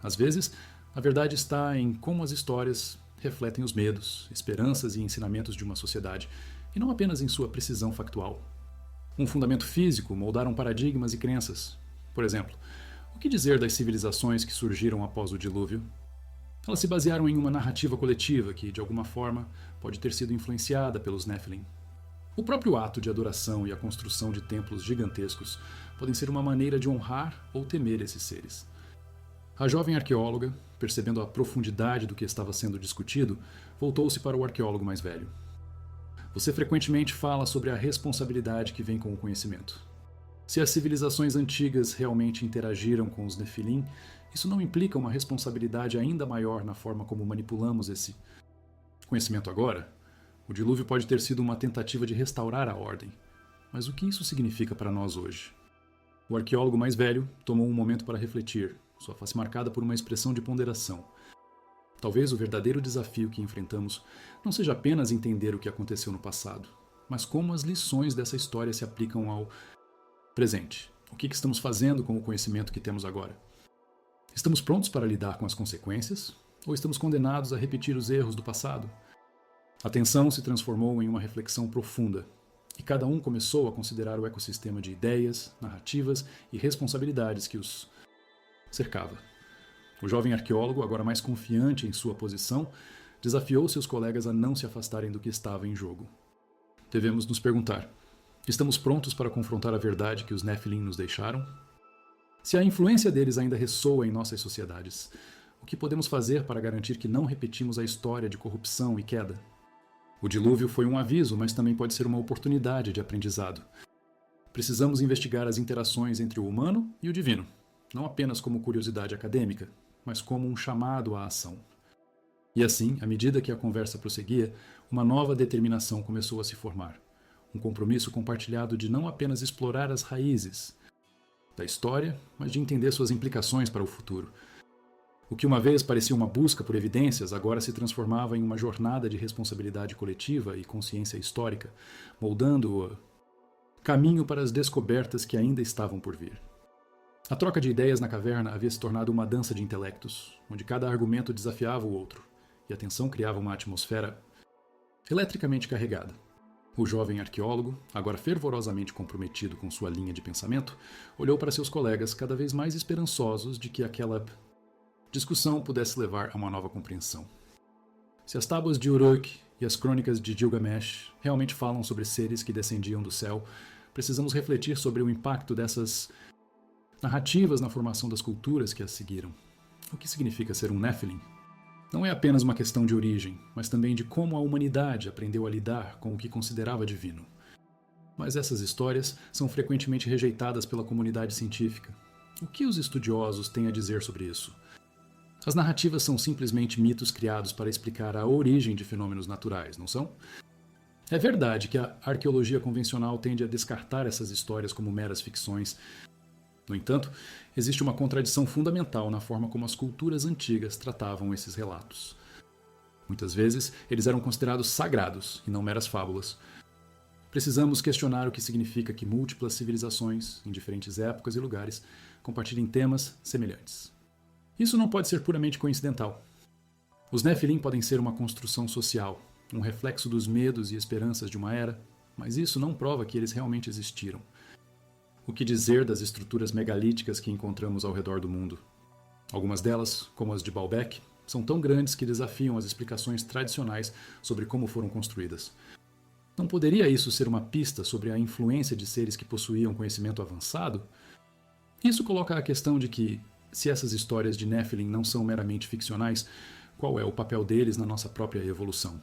Às vezes, a verdade está em como as histórias refletem os medos, esperanças e ensinamentos de uma sociedade, e não apenas em sua precisão factual. Um fundamento físico moldaram paradigmas e crenças. Por exemplo, o que dizer das civilizações que surgiram após o dilúvio? Elas se basearam em uma narrativa coletiva que, de alguma forma, pode ter sido influenciada pelos Nephilim. O próprio ato de adoração e a construção de templos gigantescos podem ser uma maneira de honrar ou temer esses seres. A jovem arqueóloga, percebendo a profundidade do que estava sendo discutido, voltou-se para o arqueólogo mais velho. Você frequentemente fala sobre a responsabilidade que vem com o conhecimento. Se as civilizações antigas realmente interagiram com os Nefilim, isso não implica uma responsabilidade ainda maior na forma como manipulamos esse conhecimento agora? O dilúvio pode ter sido uma tentativa de restaurar a ordem. Mas o que isso significa para nós hoje? O arqueólogo mais velho tomou um momento para refletir, sua face marcada por uma expressão de ponderação. Talvez o verdadeiro desafio que enfrentamos não seja apenas entender o que aconteceu no passado, mas como as lições dessa história se aplicam ao presente. O que estamos fazendo com o conhecimento que temos agora? Estamos prontos para lidar com as consequências? Ou estamos condenados a repetir os erros do passado? A tensão se transformou em uma reflexão profunda, e cada um começou a considerar o ecossistema de ideias, narrativas e responsabilidades que os cercava. O jovem arqueólogo, agora mais confiante em sua posição, desafiou seus colegas a não se afastarem do que estava em jogo. Devemos nos perguntar: estamos prontos para confrontar a verdade que os Nephilim nos deixaram? Se a influência deles ainda ressoa em nossas sociedades, o que podemos fazer para garantir que não repetimos a história de corrupção e queda? O dilúvio foi um aviso, mas também pode ser uma oportunidade de aprendizado. Precisamos investigar as interações entre o humano e o divino, não apenas como curiosidade acadêmica, mas como um chamado à ação. E assim, à medida que a conversa prosseguia, uma nova determinação começou a se formar. Um compromisso compartilhado de não apenas explorar as raízes da história, mas de entender suas implicações para o futuro. O que uma vez parecia uma busca por evidências, agora se transformava em uma jornada de responsabilidade coletiva e consciência histórica, moldando o caminho para as descobertas que ainda estavam por vir. A troca de ideias na caverna havia se tornado uma dança de intelectos, onde cada argumento desafiava o outro, e a tensão criava uma atmosfera eletricamente carregada. O jovem arqueólogo, agora fervorosamente comprometido com sua linha de pensamento, olhou para seus colegas cada vez mais esperançosos de que aquela discussão pudesse levar a uma nova compreensão. Se as tábuas de Uruk e as crônicas de Gilgamesh realmente falam sobre seres que descendiam do céu, precisamos refletir sobre o impacto dessas narrativas na formação das culturas que as seguiram. O que significa ser um Nephilim? Não é apenas uma questão de origem, mas também de como a humanidade aprendeu a lidar com o que considerava divino. Mas essas histórias são frequentemente rejeitadas pela comunidade científica. O que os estudiosos têm a dizer sobre isso? As narrativas são simplesmente mitos criados para explicar a origem de fenômenos naturais, não são? É verdade que a arqueologia convencional tende a descartar essas histórias como meras ficções. No entanto, existe uma contradição fundamental na forma como as culturas antigas tratavam esses relatos. Muitas vezes, eles eram considerados sagrados e não meras fábulas. Precisamos questionar o que significa que múltiplas civilizações, em diferentes épocas e lugares, compartilhem temas semelhantes. Isso não pode ser puramente coincidental. Os Nephilim podem ser uma construção social, um reflexo dos medos e esperanças de uma era, mas isso não prova que eles realmente existiram. O que dizer das estruturas megalíticas que encontramos ao redor do mundo? Algumas delas, como as de Baalbek, são tão grandes que desafiam as explicações tradicionais sobre como foram construídas. Não poderia isso ser uma pista sobre a influência de seres que possuíam conhecimento avançado? Isso coloca a questão de que, se essas histórias de Nephilim não são meramente ficcionais, qual é o papel deles na nossa própria evolução?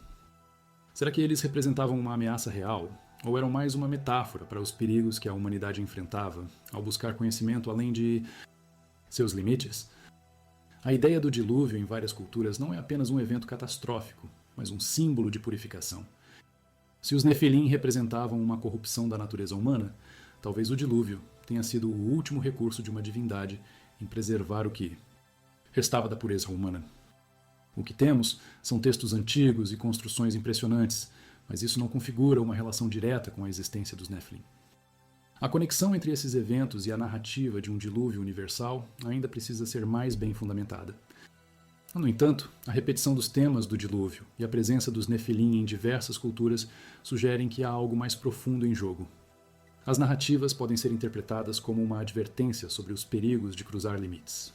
Será que eles representavam uma ameaça real, ou eram mais uma metáfora para os perigos que a humanidade enfrentava ao buscar conhecimento além de seus limites? A ideia do dilúvio em várias culturas não é apenas um evento catastrófico, mas um símbolo de purificação. Se os Nephilim representavam uma corrupção da natureza humana, talvez o dilúvio tenha sido o último recurso de uma divindade em preservar o que restava da pureza humana. O que temos são textos antigos e construções impressionantes, mas isso não configura uma relação direta com a existência dos Nephilim. A conexão entre esses eventos e a narrativa de um dilúvio universal ainda precisa ser mais bem fundamentada. No entanto, a repetição dos temas do dilúvio e a presença dos Nephilim em diversas culturas sugerem que há algo mais profundo em jogo. As narrativas podem ser interpretadas como uma advertência sobre os perigos de cruzar limites.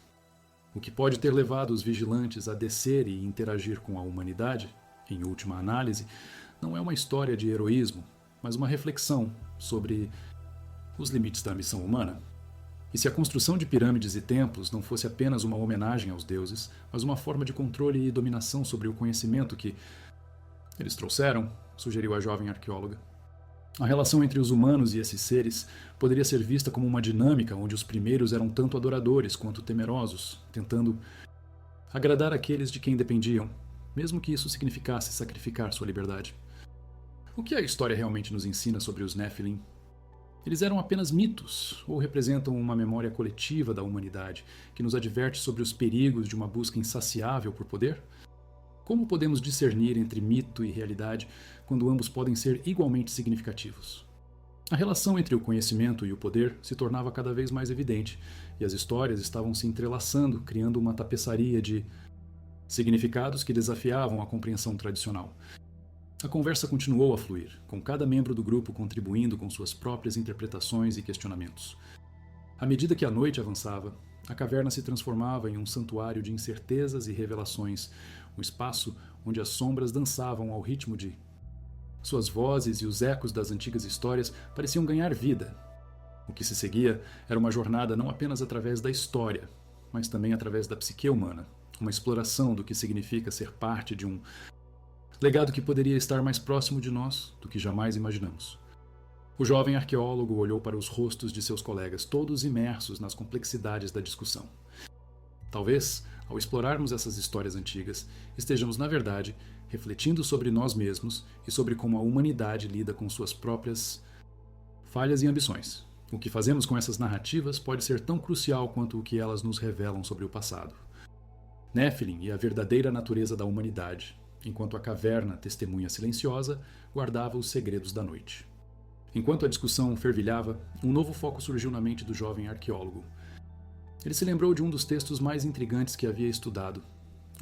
O que pode ter levado os vigilantes a descer e interagir com a humanidade, em última análise, não é uma história de heroísmo, mas uma reflexão sobre os limites da missão humana. E se a construção de pirâmides e templos não fosse apenas uma homenagem aos deuses, mas uma forma de controle e dominação sobre o conhecimento que eles trouxeram, sugeriu a jovem arqueóloga. A relação entre os humanos e esses seres poderia ser vista como uma dinâmica onde os primeiros eram tanto adoradores quanto temerosos, tentando agradar aqueles de quem dependiam, mesmo que isso significasse sacrificar sua liberdade. O que a história realmente nos ensina sobre os Nephilim? Eles eram apenas mitos, ou representam uma memória coletiva da humanidade que nos adverte sobre os perigos de uma busca insaciável por poder? Como podemos discernir entre mito e realidade quando ambos podem ser igualmente significativos? A relação entre o conhecimento e o poder se tornava cada vez mais evidente, e as histórias estavam se entrelaçando, criando uma tapeçaria de significados que desafiavam a compreensão tradicional. A conversa continuou a fluir, com cada membro do grupo contribuindo com suas próprias interpretações e questionamentos. À medida que a noite avançava, a caverna se transformava em um santuário de incertezas e revelações, um espaço onde as sombras dançavam ao ritmo de... Suas vozes e os ecos das antigas histórias pareciam ganhar vida. O que se seguia era uma jornada não apenas através da história, mas também através da psique humana, uma exploração do que significa ser parte de um legado que poderia estar mais próximo de nós do que jamais imaginamos. O jovem arqueólogo olhou para os rostos de seus colegas, todos imersos nas complexidades da discussão. Talvez, ao explorarmos essas histórias antigas, estejamos, na verdade, refletindo sobre nós mesmos e sobre como a humanidade lida com suas próprias falhas e ambições. O que fazemos com essas narrativas pode ser tão crucial quanto o que elas nos revelam sobre o passado. Nephilim e a verdadeira natureza da humanidade, enquanto a caverna, testemunha silenciosa, guardava os segredos da noite. Enquanto a discussão fervilhava, um novo foco surgiu na mente do jovem arqueólogo. Ele se lembrou de um dos textos mais intrigantes que havia estudado,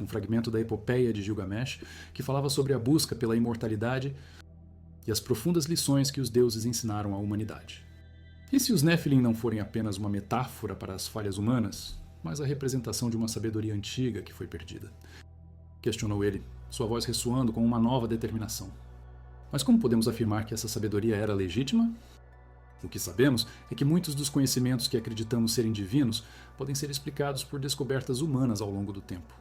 um fragmento da epopeia de Gilgamesh que falava sobre a busca pela imortalidade e as profundas lições que os deuses ensinaram à humanidade. E se os Nephilim não forem apenas uma metáfora para as falhas humanas, mas a representação de uma sabedoria antiga que foi perdida? Questionou ele, sua voz ressoando com uma nova determinação. Mas como podemos afirmar que essa sabedoria era legítima? O que sabemos é que muitos dos conhecimentos que acreditamos serem divinos podem ser explicados por descobertas humanas ao longo do tempo.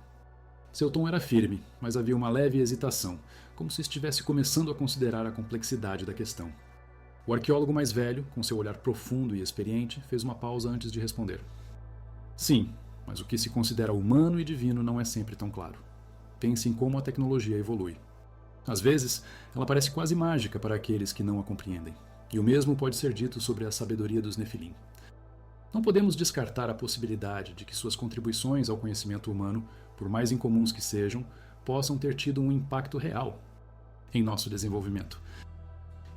Seu tom era firme, mas havia uma leve hesitação, como se estivesse começando a considerar a complexidade da questão. O arqueólogo mais velho, com seu olhar profundo e experiente, fez uma pausa antes de responder. Sim, mas o que se considera humano e divino não é sempre tão claro. Pense em como a tecnologia evolui. Às vezes, ela parece quase mágica para aqueles que não a compreendem. E o mesmo pode ser dito sobre a sabedoria dos Nefilim. Não podemos descartar a possibilidade de que suas contribuições ao conhecimento humano, por mais incomuns que sejam, possam ter tido um impacto real em nosso desenvolvimento.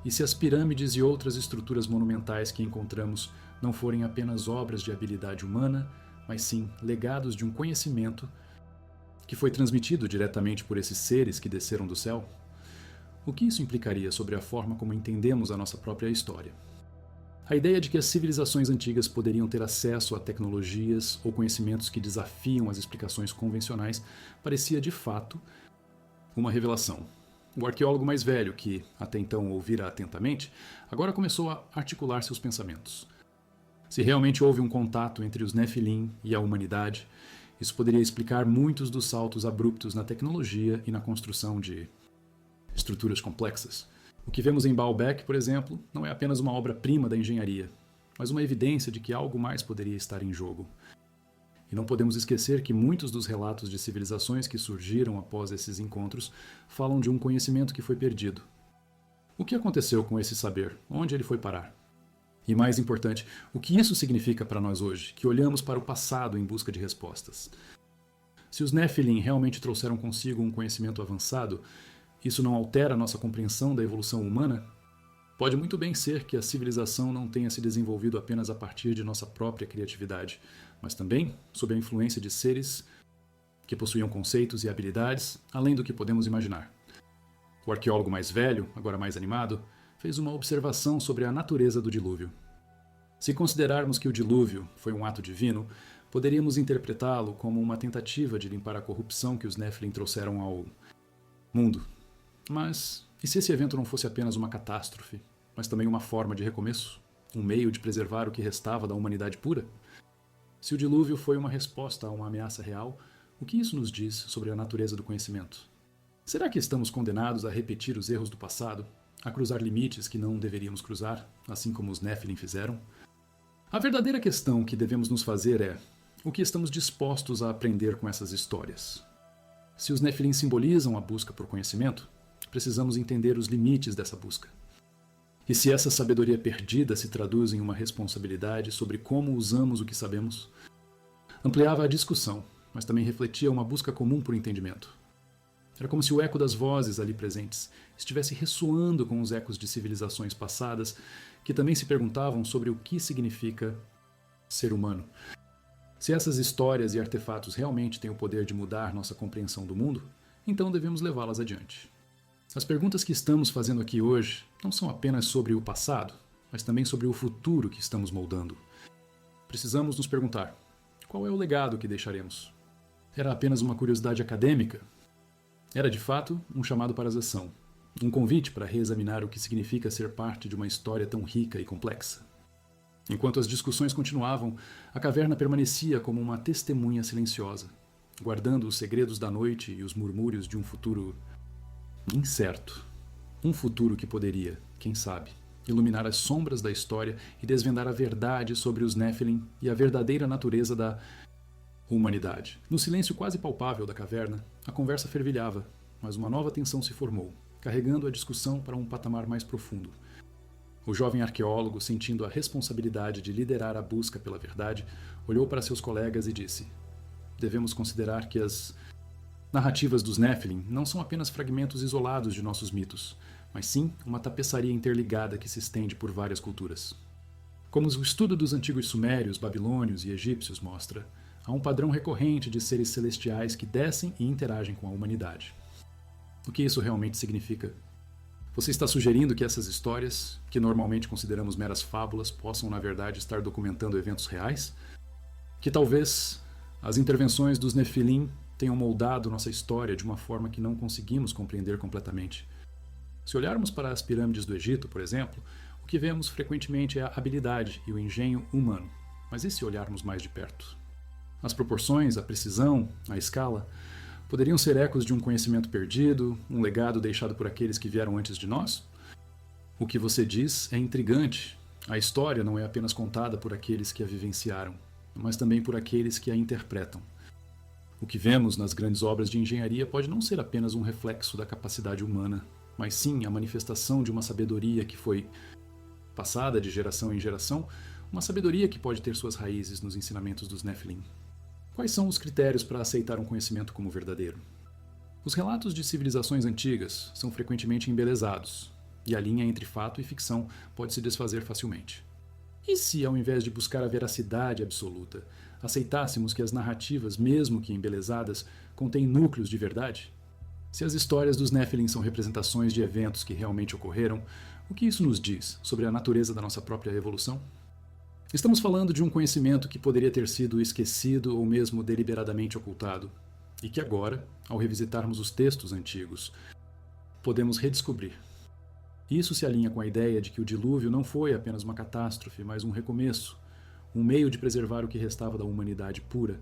E se as pirâmides e outras estruturas monumentais que encontramos não forem apenas obras de habilidade humana, mas sim legados de um conhecimento que foi transmitido diretamente por esses seres que desceram do céu? O que isso implicaria sobre a forma como entendemos a nossa própria história? A ideia de que as civilizações antigas poderiam ter acesso a tecnologias ou conhecimentos que desafiam as explicações convencionais parecia, de fato, uma revelação. O arqueólogo mais velho, que até então ouvira atentamente, agora começou a articular seus pensamentos. Se realmente houve um contato entre os Nephilim e a humanidade, isso poderia explicar muitos dos saltos abruptos na tecnologia e na construção de estruturas complexas. O que vemos em Baalbek, por exemplo, não é apenas uma obra-prima da engenharia, mas uma evidência de que algo mais poderia estar em jogo. E não podemos esquecer que muitos dos relatos de civilizações que surgiram após esses encontros falam de um conhecimento que foi perdido. O que aconteceu com esse saber? Onde ele foi parar? E mais importante, o que isso significa para nós hoje, que olhamos para o passado em busca de respostas? Se os Nephilim realmente trouxeram consigo um conhecimento avançado, isso não altera nossa compreensão da evolução humana? Pode muito bem ser que a civilização não tenha se desenvolvido apenas a partir de nossa própria criatividade, mas também sob a influência de seres que possuíam conceitos e habilidades além do que podemos imaginar. O arqueólogo mais velho, agora mais animado, fez uma observação sobre a natureza do dilúvio. Se considerarmos que o dilúvio foi um ato divino, poderíamos interpretá-lo como uma tentativa de limpar a corrupção que os Nephilim trouxeram ao mundo. Mas e se esse evento não fosse apenas uma catástrofe, mas também uma forma de recomeço? Um meio de preservar o que restava da humanidade pura? Se o dilúvio foi uma resposta a uma ameaça real, o que isso nos diz sobre a natureza do conhecimento? Será que estamos condenados a repetir os erros do passado, a cruzar limites que não deveríamos cruzar, assim como os Nephilim fizeram? A verdadeira questão que devemos nos fazer é: o que estamos dispostos a aprender com essas histórias? Se os Nephilim simbolizam a busca por conhecimento, precisamos entender os limites dessa busca. E se essa sabedoria perdida se traduz em uma responsabilidade sobre como usamos o que sabemos? Ampliava a discussão, mas também refletia uma busca comum por entendimento. Era como se o eco das vozes ali presentes estivesse ressoando com os ecos de civilizações passadas que também se perguntavam sobre o que significa ser humano. Se essas histórias e artefatos realmente têm o poder de mudar nossa compreensão do mundo, então devemos levá-las adiante. As perguntas que estamos fazendo aqui hoje não são apenas sobre o passado, mas também sobre o futuro que estamos moldando. Precisamos nos perguntar: qual é o legado que deixaremos? Era apenas uma curiosidade acadêmica? Era de fato um chamado para a ação, um convite para reexaminar o que significa ser parte de uma história tão rica e complexa. Enquanto as discussões continuavam, a caverna permanecia como uma testemunha silenciosa, guardando os segredos da noite e os murmúrios de um futuro incerto. Um futuro que poderia, quem sabe, iluminar as sombras da história e desvendar a verdade sobre os Nephilim e a verdadeira natureza da humanidade. No silêncio quase palpável da caverna, a conversa fervilhava, mas uma nova tensão se formou, carregando a discussão para um patamar mais profundo. O jovem arqueólogo, sentindo a responsabilidade de liderar a busca pela verdade, olhou para seus colegas e disse: devemos considerar que as narrativas dos Nephilim não são apenas fragmentos isolados de nossos mitos, mas sim uma tapeçaria interligada que se estende por várias culturas. Como o estudo dos antigos sumérios, babilônios e egípcios mostra, há um padrão recorrente de seres celestiais que descem e interagem com a humanidade. O que isso realmente significa? Você está sugerindo que essas histórias, que normalmente consideramos meras fábulas, possam na verdade estar documentando eventos reais? Que talvez as intervenções dos Nephilim tenham moldado nossa história de uma forma que não conseguimos compreender completamente. Se olharmos para as pirâmides do Egito, por exemplo, o que vemos frequentemente é a habilidade e o engenho humano. Mas e se olharmos mais de perto? As proporções, a precisão, a escala, poderiam ser ecos de um conhecimento perdido, um legado deixado por aqueles que vieram antes de nós? O que você diz é intrigante. A história não é apenas contada por aqueles que a vivenciaram, mas também por aqueles que a interpretam. O que vemos nas grandes obras de engenharia pode não ser apenas um reflexo da capacidade humana, mas sim a manifestação de uma sabedoria que foi passada de geração em geração, uma sabedoria que pode ter suas raízes nos ensinamentos dos Nephilim. Quais são os critérios para aceitar um conhecimento como verdadeiro? Os relatos de civilizações antigas são frequentemente embelezados, e a linha entre fato e ficção pode se desfazer facilmente. E se, ao invés de buscar a veracidade absoluta, aceitássemos que as narrativas, mesmo que embelezadas, contêm núcleos de verdade? Se as histórias dos Nephilim são representações de eventos que realmente ocorreram, o que isso nos diz sobre a natureza da nossa própria evolução? Estamos falando de um conhecimento que poderia ter sido esquecido ou mesmo deliberadamente ocultado, e que agora, ao revisitarmos os textos antigos, podemos redescobrir. Isso se alinha com a ideia de que o dilúvio não foi apenas uma catástrofe, mas um recomeço, um meio de preservar o que restava da humanidade pura,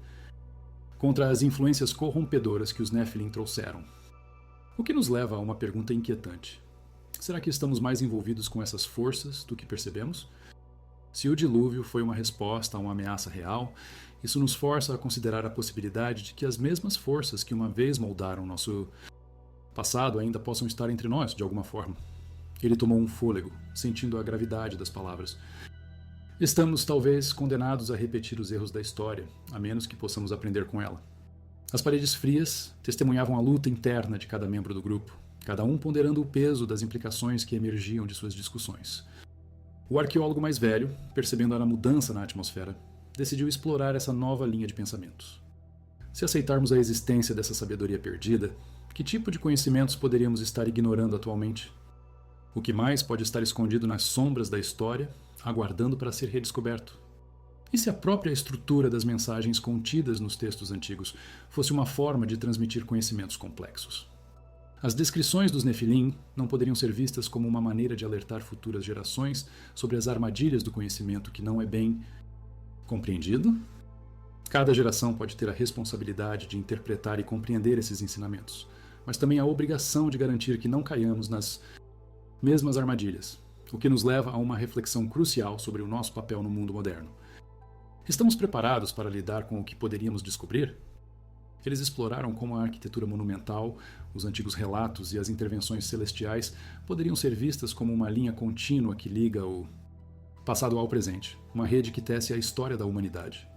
contra as influências corrompedoras que os Nephilim trouxeram. O que nos leva a uma pergunta inquietante. Será que estamos mais envolvidos com essas forças do que percebemos? Se o dilúvio foi uma resposta a uma ameaça real, isso nos força a considerar a possibilidade de que as mesmas forças que uma vez moldaram nosso passado ainda possam estar entre nós, de alguma forma. Ele tomou um fôlego, sentindo a gravidade das palavras. Estamos, talvez, condenados a repetir os erros da história, a menos que possamos aprender com ela. As paredes frias testemunhavam a luta interna de cada membro do grupo, cada um ponderando o peso das implicações que emergiam de suas discussões. O arqueólogo mais velho, percebendo a mudança na atmosfera, decidiu explorar essa nova linha de pensamentos. Se aceitarmos a existência dessa sabedoria perdida, que tipo de conhecimentos poderíamos estar ignorando atualmente? O que mais pode estar escondido nas sombras da história, aguardando para ser redescoberto? E se a própria estrutura das mensagens contidas nos textos antigos fosse uma forma de transmitir conhecimentos complexos? As descrições dos Nephilim não poderiam ser vistas como uma maneira de alertar futuras gerações sobre as armadilhas do conhecimento que não é bem compreendido? Cada geração pode ter a responsabilidade de interpretar e compreender esses ensinamentos, mas também a obrigação de garantir que não caiamos nas mesmas armadilhas, o que nos leva a uma reflexão crucial sobre o nosso papel no mundo moderno. Estamos preparados para lidar com o que poderíamos descobrir? Eles exploraram como a arquitetura monumental, os antigos relatos e as intervenções celestiais poderiam ser vistas como uma linha contínua que liga o passado ao presente, uma rede que tece a história da humanidade.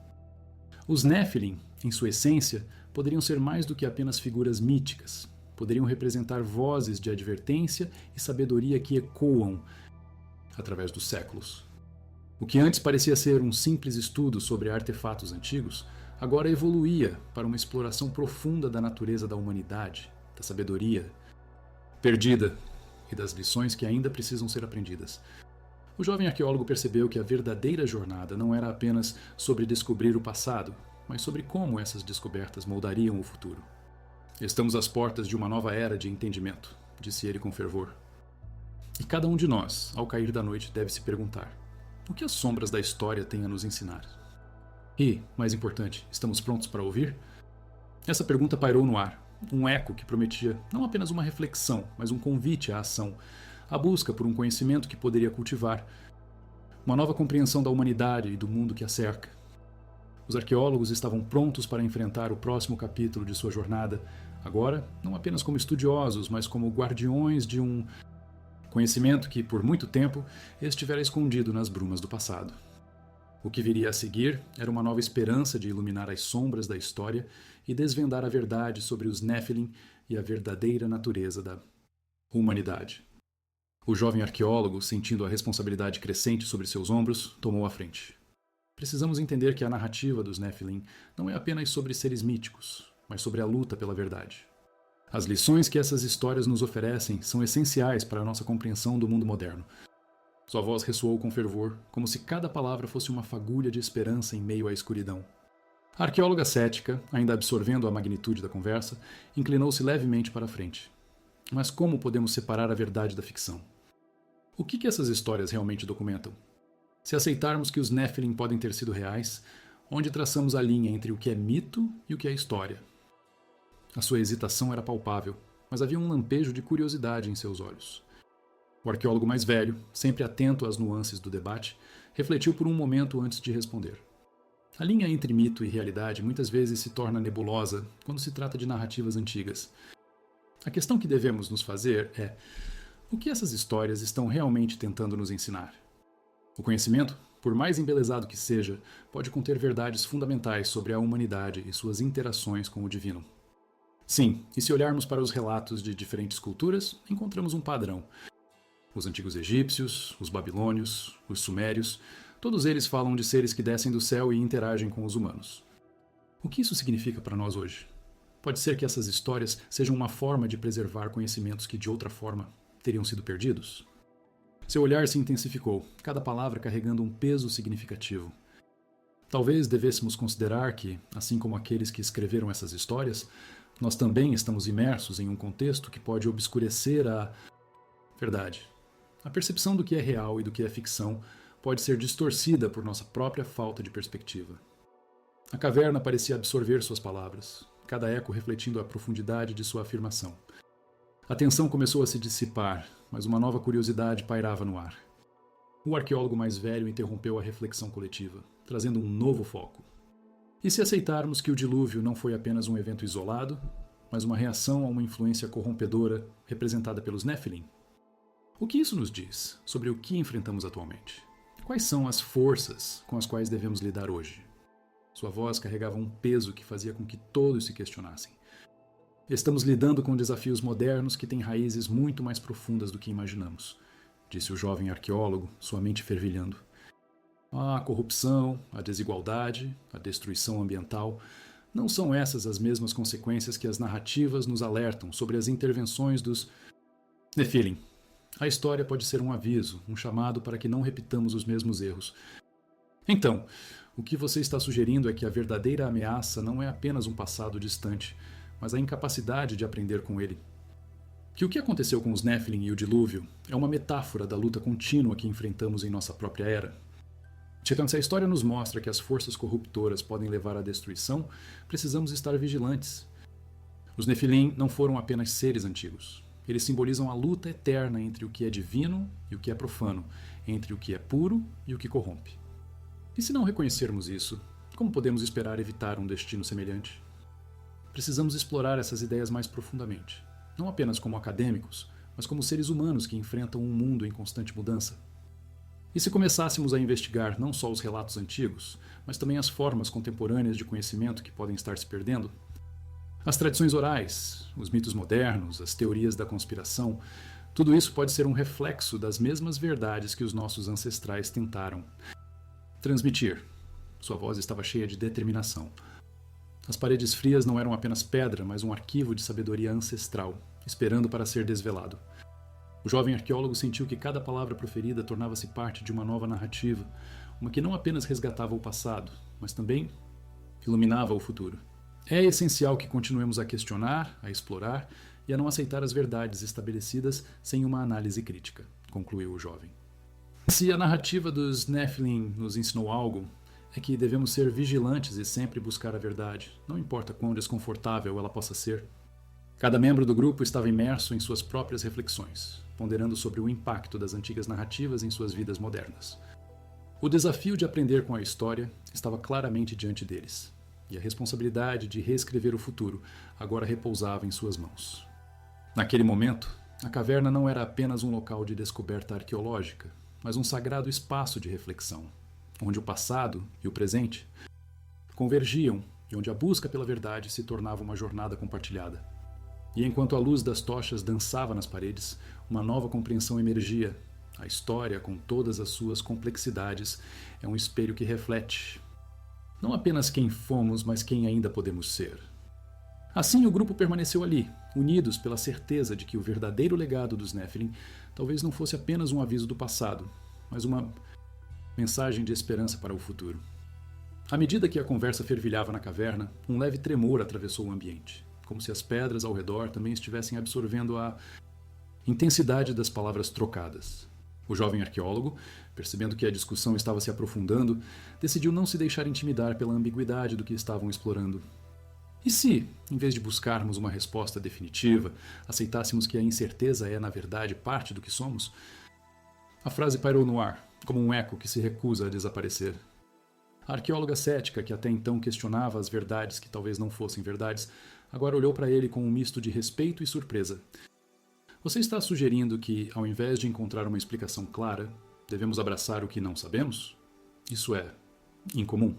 Os Nephilim, em sua essência, poderiam ser mais do que apenas figuras míticas. Poderiam representar vozes de advertência e sabedoria que ecoam através dos séculos. O que antes parecia ser um simples estudo sobre artefatos antigos, agora evoluía para uma exploração profunda da natureza da humanidade, da sabedoria perdida e das lições que ainda precisam ser aprendidas. O jovem arqueólogo percebeu que a verdadeira jornada não era apenas sobre descobrir o passado, mas sobre como essas descobertas moldariam o futuro. Estamos às portas de uma nova era de entendimento, disse ele com fervor. E cada um de nós, ao cair da noite, deve se perguntar: o que as sombras da história têm a nos ensinar? E, mais importante, estamos prontos para ouvir? Essa pergunta pairou no ar, um eco que prometia não apenas uma reflexão, mas um convite à ação, à busca por um conhecimento que poderia cultivar uma nova compreensão da humanidade e do mundo que a cerca. Os arqueólogos estavam prontos para enfrentar o próximo capítulo de sua jornada, agora não apenas como estudiosos, mas como guardiões de um conhecimento que, por muito tempo, estivera escondido nas brumas do passado. O que viria a seguir era uma nova esperança de iluminar as sombras da história e desvendar a verdade sobre os Nephilim e a verdadeira natureza da humanidade. O jovem arqueólogo, sentindo a responsabilidade crescente sobre seus ombros, tomou a frente. Precisamos entender que a narrativa dos Nephilim não é apenas sobre seres míticos, mas sobre a luta pela verdade. As lições que essas histórias nos oferecem são essenciais para a nossa compreensão do mundo moderno. Sua voz ressoou com fervor, como se cada palavra fosse uma fagulha de esperança em meio à escuridão. A arqueóloga cética, ainda absorvendo a magnitude da conversa, inclinou-se levemente para a frente. Mas como podemos separar a verdade da ficção? O que essas histórias realmente documentam? Se aceitarmos que os Nephilim podem ter sido reais, onde traçamos a linha entre o que é mito e o que é história? A sua hesitação era palpável, mas havia um lampejo de curiosidade em seus olhos. O arqueólogo mais velho, sempre atento às nuances do debate, refletiu por um momento antes de responder. A linha entre mito e realidade muitas vezes se torna nebulosa quando se trata de narrativas antigas. A questão que devemos nos fazer é: o que essas histórias estão realmente tentando nos ensinar? O conhecimento, por mais embelezado que seja, pode conter verdades fundamentais sobre a humanidade e suas interações com o divino. Sim, e se olharmos para os relatos de diferentes culturas, encontramos um padrão. Os antigos egípcios, os babilônios, os sumérios, todos eles falam de seres que descem do céu e interagem com os humanos. O que isso significa para nós hoje? Pode ser que essas histórias sejam uma forma de preservar conhecimentos que de outra forma teriam sido perdidos? Seu olhar se intensificou, cada palavra carregando um peso significativo. Talvez devêssemos considerar que, assim como aqueles que escreveram essas histórias, nós também estamos imersos em um contexto que pode obscurecer a verdade. A percepção do que é real e do que é ficção pode ser distorcida por nossa própria falta de perspectiva. A caverna parecia absorver suas palavras, cada eco refletindo a profundidade de sua afirmação. A tensão começou a se dissipar, mas uma nova curiosidade pairava no ar. O arqueólogo mais velho interrompeu a reflexão coletiva, trazendo um novo foco. E se aceitarmos que o dilúvio não foi apenas um evento isolado, mas uma reação a uma influência corrompedora representada pelos Nephilim? O que isso nos diz sobre o que enfrentamos atualmente? Quais são as forças com as quais devemos lidar hoje? Sua voz carregava um peso que fazia com que todos se questionassem. Estamos lidando com desafios modernos que têm raízes muito mais profundas do que imaginamos, disse o jovem arqueólogo, sua mente fervilhando. A corrupção, a desigualdade, a destruição ambiental, não são essas as mesmas consequências que as narrativas nos alertam sobre as intervenções dos Nephilim? A história pode ser um aviso, um chamado para que não repitamos os mesmos erros. Então, o que você está sugerindo é que a verdadeira ameaça não é apenas um passado distante, mas a incapacidade de aprender com ele. Que o que aconteceu com os Nephilim e o dilúvio é uma metáfora da luta contínua que enfrentamos em nossa própria era. Se a história nos mostra que as forças corruptoras podem levar à destruição, precisamos estar vigilantes. Os Nephilim não foram apenas seres antigos. Eles simbolizam a luta eterna entre o que é divino e o que é profano, entre o que é puro e o que corrompe. E se não reconhecermos isso, como podemos esperar evitar um destino semelhante? Precisamos explorar essas ideias mais profundamente, não apenas como acadêmicos, mas como seres humanos que enfrentam um mundo em constante mudança. E se começássemos a investigar não só os relatos antigos, mas também as formas contemporâneas de conhecimento que podem estar se perdendo? As tradições orais, os mitos modernos, as teorias da conspiração, tudo isso pode ser um reflexo das mesmas verdades que os nossos ancestrais tentaram transmitir. Sua voz estava cheia de determinação. As paredes frias não eram apenas pedra, mas um arquivo de sabedoria ancestral, esperando para ser desvelado. O jovem arqueólogo sentiu que cada palavra proferida tornava-se parte de uma nova narrativa, uma que não apenas resgatava o passado, mas também iluminava o futuro. É essencial que continuemos a questionar, a explorar e a não aceitar as verdades estabelecidas sem uma análise crítica, concluiu o jovem. Se a narrativa dos Nephilim nos ensinou algo, é que devemos ser vigilantes e sempre buscar a verdade, não importa quão desconfortável ela possa ser. Cada membro do grupo estava imerso em suas próprias reflexões, ponderando sobre o impacto das antigas narrativas em suas vidas modernas. O desafio de aprender com a história estava claramente diante deles, e a responsabilidade de reescrever o futuro agora repousava em suas mãos. Naquele momento, a caverna não era apenas um local de descoberta arqueológica, mas um sagrado espaço de reflexão, onde o passado e o presente convergiam e onde a busca pela verdade se tornava uma jornada compartilhada. E enquanto a luz das tochas dançava nas paredes, uma nova compreensão emergia. A história, com todas as suas complexidades, é um espelho que reflete não apenas quem fomos, mas quem ainda podemos ser. Assim, o grupo permaneceu ali, unidos pela certeza de que o verdadeiro legado dos Nephilim talvez não fosse apenas um aviso do passado, mas uma mensagem de esperança para o futuro. À medida que a conversa fervilhava na caverna, um leve tremor atravessou o ambiente, como se as pedras ao redor também estivessem absorvendo a intensidade das palavras trocadas. O jovem arqueólogo, percebendo que a discussão estava se aprofundando, decidiu não se deixar intimidar pela ambiguidade do que estavam explorando. E se, em vez de buscarmos uma resposta definitiva, aceitássemos que a incerteza é, na verdade, parte do que somos? A frase pairou no ar, como um eco que se recusa a desaparecer. A arqueóloga cética, que até então questionava as verdades que talvez não fossem verdades, agora olhou para ele com um misto de respeito e surpresa. Você está sugerindo que, ao invés de encontrar uma explicação clara, devemos abraçar o que não sabemos? Isso é incomum.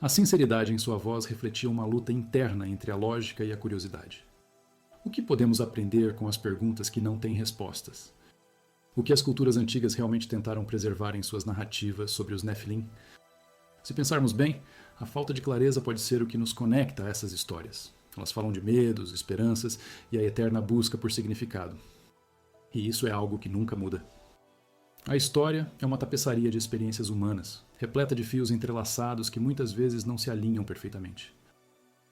A sinceridade em sua voz refletia uma luta interna entre a lógica e a curiosidade. O que podemos aprender com as perguntas que não têm respostas? O que as culturas antigas realmente tentaram preservar em suas narrativas sobre os Nephilim? Se pensarmos bem, a falta de clareza pode ser o que nos conecta a essas histórias. Elas falam de medos, esperanças e a eterna busca por significado. E isso é algo que nunca muda. A história é uma tapeçaria de experiências humanas, repleta de fios entrelaçados que muitas vezes não se alinham perfeitamente.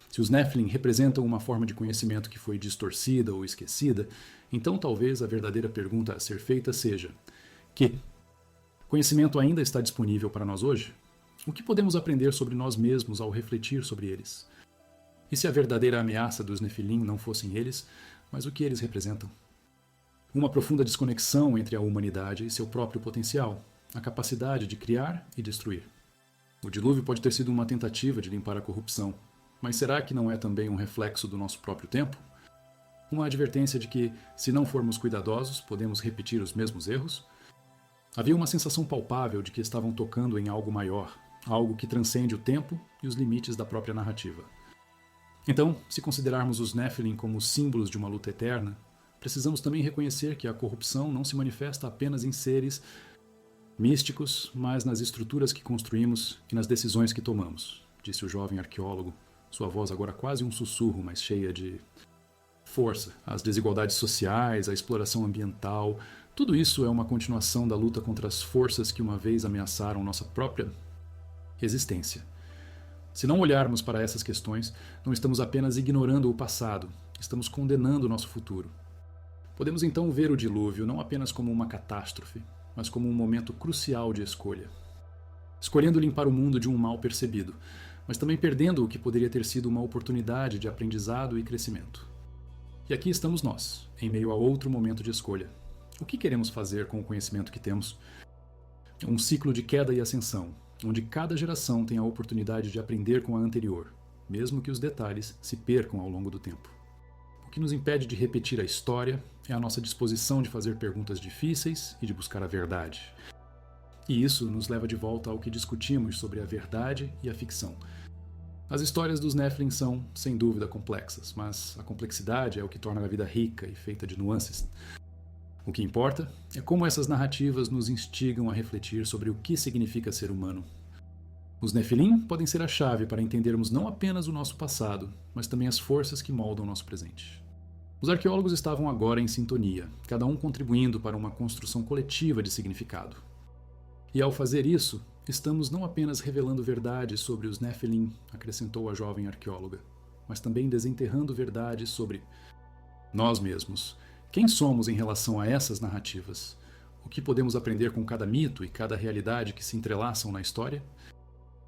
Se os Nephilim representam uma forma de conhecimento que foi distorcida ou esquecida, então talvez a verdadeira pergunta a ser feita seja: que conhecimento ainda está disponível para nós hoje? O que podemos aprender sobre nós mesmos ao refletir sobre eles? E se a verdadeira ameaça dos Nephilim não fossem eles, mas o que eles representam? Uma profunda desconexão entre a humanidade e seu próprio potencial, a capacidade de criar e destruir. O dilúvio pode ter sido uma tentativa de limpar a corrupção, mas será que não é também um reflexo do nosso próprio tempo? Uma advertência de que, se não formos cuidadosos, podemos repetir os mesmos erros? Havia uma sensação palpável de que estavam tocando em algo maior, algo que transcende o tempo e os limites da própria narrativa. Então, se considerarmos os Nephilim como símbolos de uma luta eterna, precisamos também reconhecer que a corrupção não se manifesta apenas em seres místicos, mas nas estruturas que construímos e nas decisões que tomamos, disse o jovem arqueólogo, sua voz agora quase um sussurro, mas cheia de força. As desigualdades sociais, a exploração ambiental, tudo isso é uma continuação da luta contra as forças que uma vez ameaçaram nossa própria existência. Se não olharmos para essas questões, não estamos apenas ignorando o passado, estamos condenando o nosso futuro. Podemos então ver o dilúvio não apenas como uma catástrofe, mas como um momento crucial de escolha. Escolhendo limpar o mundo de um mal percebido, mas também perdendo o que poderia ter sido uma oportunidade de aprendizado e crescimento. E aqui estamos nós, em meio a outro momento de escolha. O que queremos fazer com o conhecimento que temos? Um ciclo de queda e ascensão, onde cada geração tem a oportunidade de aprender com a anterior, mesmo que os detalhes se percam ao longo do tempo. O que nos impede de repetir a história é a nossa disposição de fazer perguntas difíceis e de buscar a verdade. E isso nos leva de volta ao que discutimos sobre a verdade e a ficção. As histórias dos Nephilim são, sem dúvida, complexas, mas a complexidade é o que torna a vida rica e feita de nuances. O que importa é como essas narrativas nos instigam a refletir sobre o que significa ser humano. Os Nephilim podem ser a chave para entendermos não apenas o nosso passado, mas também as forças que moldam o nosso presente. Os arqueólogos estavam agora em sintonia, cada um contribuindo para uma construção coletiva de significado. E ao fazer isso, estamos não apenas revelando verdades sobre os Nephilim, acrescentou a jovem arqueóloga, mas também desenterrando verdades sobre nós mesmos. Quem somos em relação a essas narrativas? O que podemos aprender com cada mito e cada realidade que se entrelaçam na história?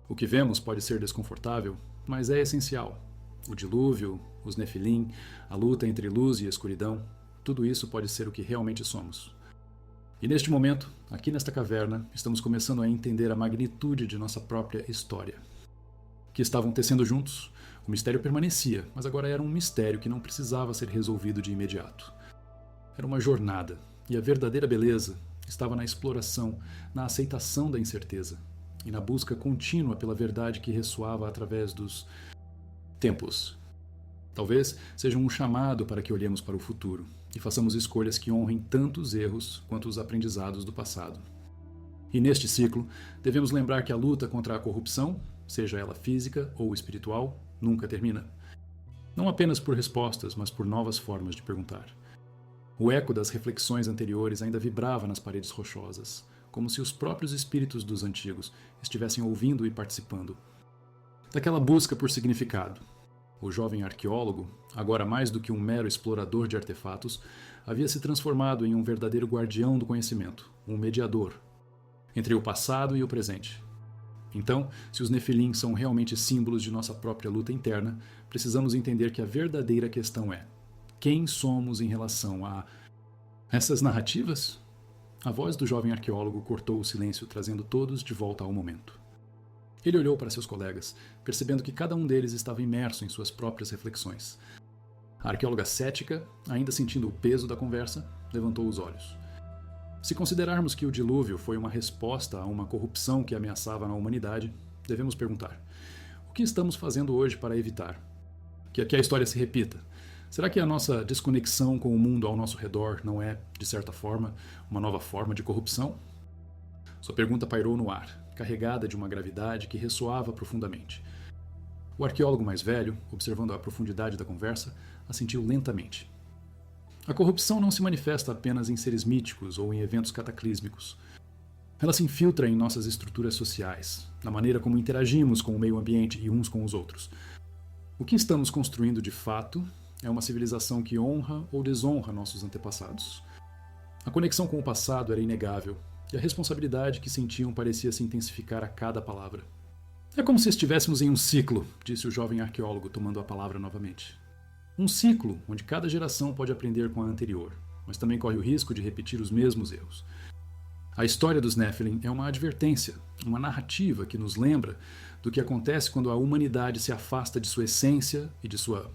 O que vemos pode ser desconfortável, mas é essencial. O dilúvio, os Nefilim, a luta entre luz e escuridão, tudo isso pode ser o que realmente somos. E neste momento, aqui nesta caverna, estamos começando a entender a magnitude de nossa própria história. Que estavam tecendo juntos, o mistério permanecia, mas agora era um mistério que não precisava ser resolvido de imediato. Era uma jornada, e a verdadeira beleza estava na exploração, na aceitação da incerteza, e na busca contínua pela verdade que ressoava através dos tempos. Talvez seja um chamado para que olhemos para o futuro e façamos escolhas que honrem tanto os erros quanto os aprendizados do passado. E neste ciclo, devemos lembrar que a luta contra a corrupção, seja ela física ou espiritual, nunca termina. Não apenas por respostas, mas por novas formas de perguntar. O eco das reflexões anteriores ainda vibrava nas paredes rochosas, como se os próprios espíritos dos antigos estivessem ouvindo e participando daquela busca por significado. O jovem arqueólogo, agora mais do que um mero explorador de artefatos, havia se transformado em um verdadeiro guardião do conhecimento, um mediador entre o passado e o presente. Então, se os Nefilim são realmente símbolos de nossa própria luta interna, precisamos entender que a verdadeira questão é: quem somos em relação a essas narrativas? A voz do jovem arqueólogo cortou o silêncio, trazendo todos de volta ao momento. Ele olhou para seus colegas, percebendo que cada um deles estava imerso em suas próprias reflexões. A arqueóloga cética, ainda sentindo o peso da conversa, levantou os olhos. Se considerarmos que o dilúvio foi uma resposta a uma corrupção que ameaçava a humanidade, devemos perguntar: o que estamos fazendo hoje para evitar que a história se repita? Será que a nossa desconexão com o mundo ao nosso redor não é, de certa forma, uma nova forma de corrupção? Sua pergunta pairou no ar, carregada de uma gravidade que ressoava profundamente. O arqueólogo mais velho, observando a profundidade da conversa, assentiu lentamente. A corrupção não se manifesta apenas em seres míticos ou em eventos cataclísmicos. Ela se infiltra em nossas estruturas sociais, na maneira como interagimos com o meio ambiente e uns com os outros. O que estamos construindo de fato é uma civilização que honra ou desonra nossos antepassados. A conexão com o passado era inegável, e a responsabilidade que sentiam parecia se intensificar a cada palavra. É como se estivéssemos em um ciclo, disse o jovem arqueólogo, tomando a palavra novamente. Um ciclo onde cada geração pode aprender com a anterior, mas também corre o risco de repetir os mesmos erros. A história dos Nephilim é uma advertência, uma narrativa que nos lembra do que acontece quando a humanidade se afasta de sua essência e de sua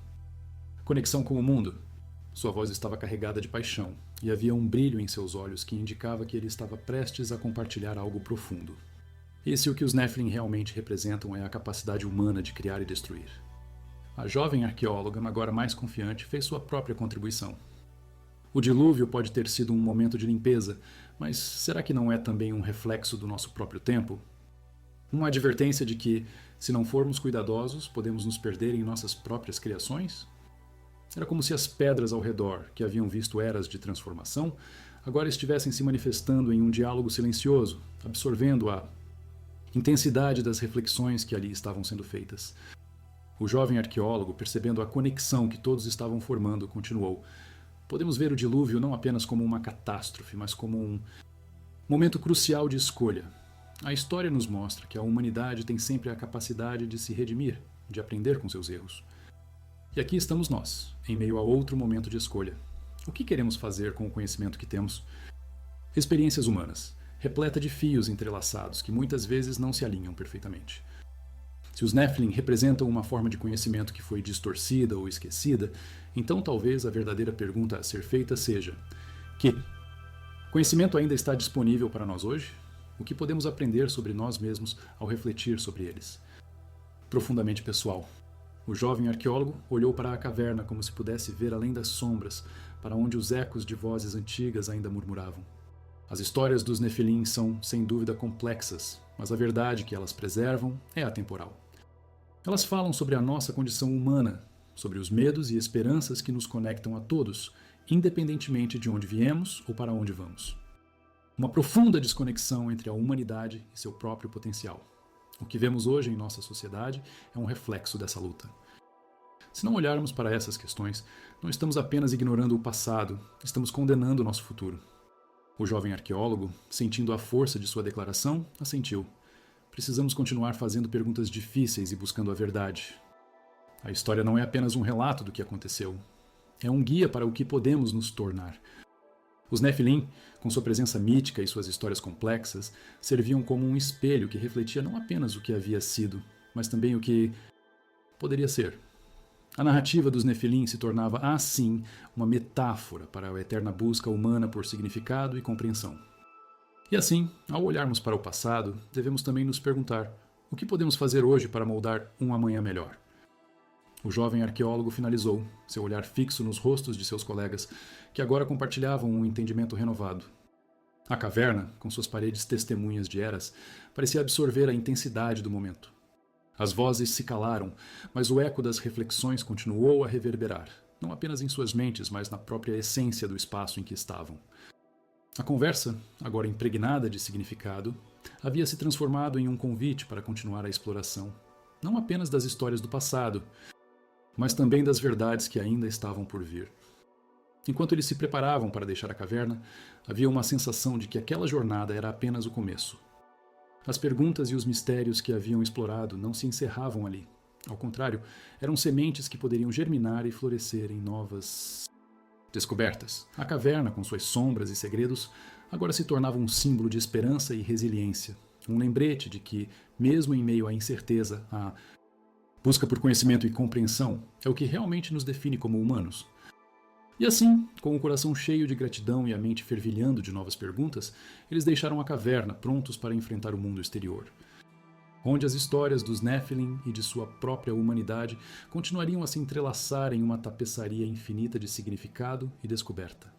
conexão com o mundo. Sua voz estava carregada de paixão, e havia um brilho em seus olhos que indicava que ele estava prestes a compartilhar algo profundo. Esse o que os Nephilim realmente representam é a capacidade humana de criar e destruir. A jovem arqueóloga, agora mais confiante, fez sua própria contribuição. O dilúvio pode ter sido um momento de limpeza, mas será que não é também um reflexo do nosso próprio tempo? Uma advertência de que, se não formos cuidadosos, podemos nos perder em nossas próprias criações? Era como se as pedras ao redor, que haviam visto eras de transformação, agora estivessem se manifestando em um diálogo silencioso, absorvendo a intensidade das reflexões que ali estavam sendo feitas. O jovem arqueólogo, percebendo a conexão que todos estavam formando, continuou: podemos ver o dilúvio não apenas como uma catástrofe, mas como um momento crucial de escolha. A história nos mostra que a humanidade tem sempre a capacidade de se redimir, de aprender com seus erros. E aqui estamos nós, em meio a outro momento de escolha. O que queremos fazer com o conhecimento que temos? Experiências humanas, repleta de fios entrelaçados que muitas vezes não se alinham perfeitamente. Se os Nephilim representam uma forma de conhecimento que foi distorcida ou esquecida, então talvez a verdadeira pergunta a ser feita seja: que conhecimento ainda está disponível para nós hoje? O que podemos aprender sobre nós mesmos ao refletir sobre eles? Profundamente pessoal. O jovem arqueólogo olhou para a caverna como se pudesse ver além das sombras, para onde os ecos de vozes antigas ainda murmuravam. As histórias dos Nefilim são, sem dúvida, complexas, mas a verdade que elas preservam é atemporal. Elas falam sobre a nossa condição humana, sobre os medos e esperanças que nos conectam a todos, independentemente de onde viemos ou para onde vamos. Uma profunda desconexão entre a humanidade e seu próprio potencial. O que vemos hoje em nossa sociedade é um reflexo dessa luta. Se não olharmos para essas questões, não estamos apenas ignorando o passado, estamos condenando o nosso futuro. O jovem arqueólogo, sentindo a força de sua declaração, assentiu. Precisamos continuar fazendo perguntas difíceis e buscando a verdade. A história não é apenas um relato do que aconteceu. É um guia para o que podemos nos tornar. Os Nephilim, com sua presença mítica e suas histórias complexas, serviam como um espelho que refletia não apenas o que havia sido, mas também o que poderia ser. A narrativa dos Nephilim se tornava, assim, uma metáfora para a eterna busca humana por significado e compreensão. E assim, ao olharmos para o passado, devemos também nos perguntar: o que podemos fazer hoje para moldar um amanhã melhor? O jovem arqueólogo finalizou, seu olhar fixo nos rostos de seus colegas, que agora compartilhavam um entendimento renovado. A caverna, com suas paredes testemunhas de eras, parecia absorver a intensidade do momento. As vozes se calaram, mas o eco das reflexões continuou a reverberar, não apenas em suas mentes, mas na própria essência do espaço em que estavam. A conversa, agora impregnada de significado, havia se transformado em um convite para continuar a exploração, não apenas das histórias do passado, mas também das verdades que ainda estavam por vir. Enquanto eles se preparavam para deixar a caverna, havia uma sensação de que aquela jornada era apenas o começo. As perguntas e os mistérios que haviam explorado não se encerravam ali. Ao contrário, eram sementes que poderiam germinar e florescer em novas descobertas. A caverna, com suas sombras e segredos, agora se tornava um símbolo de esperança e resiliência. Um lembrete de que, mesmo em meio à incerteza, a busca por conhecimento e compreensão é o que realmente nos define como humanos. E assim, com o coração cheio de gratidão e a mente fervilhando de novas perguntas, eles deixaram a caverna prontos para enfrentar o mundo exterior, onde as histórias dos Nephilim e de sua própria humanidade continuariam a se entrelaçar em uma tapeçaria infinita de significado e descoberta.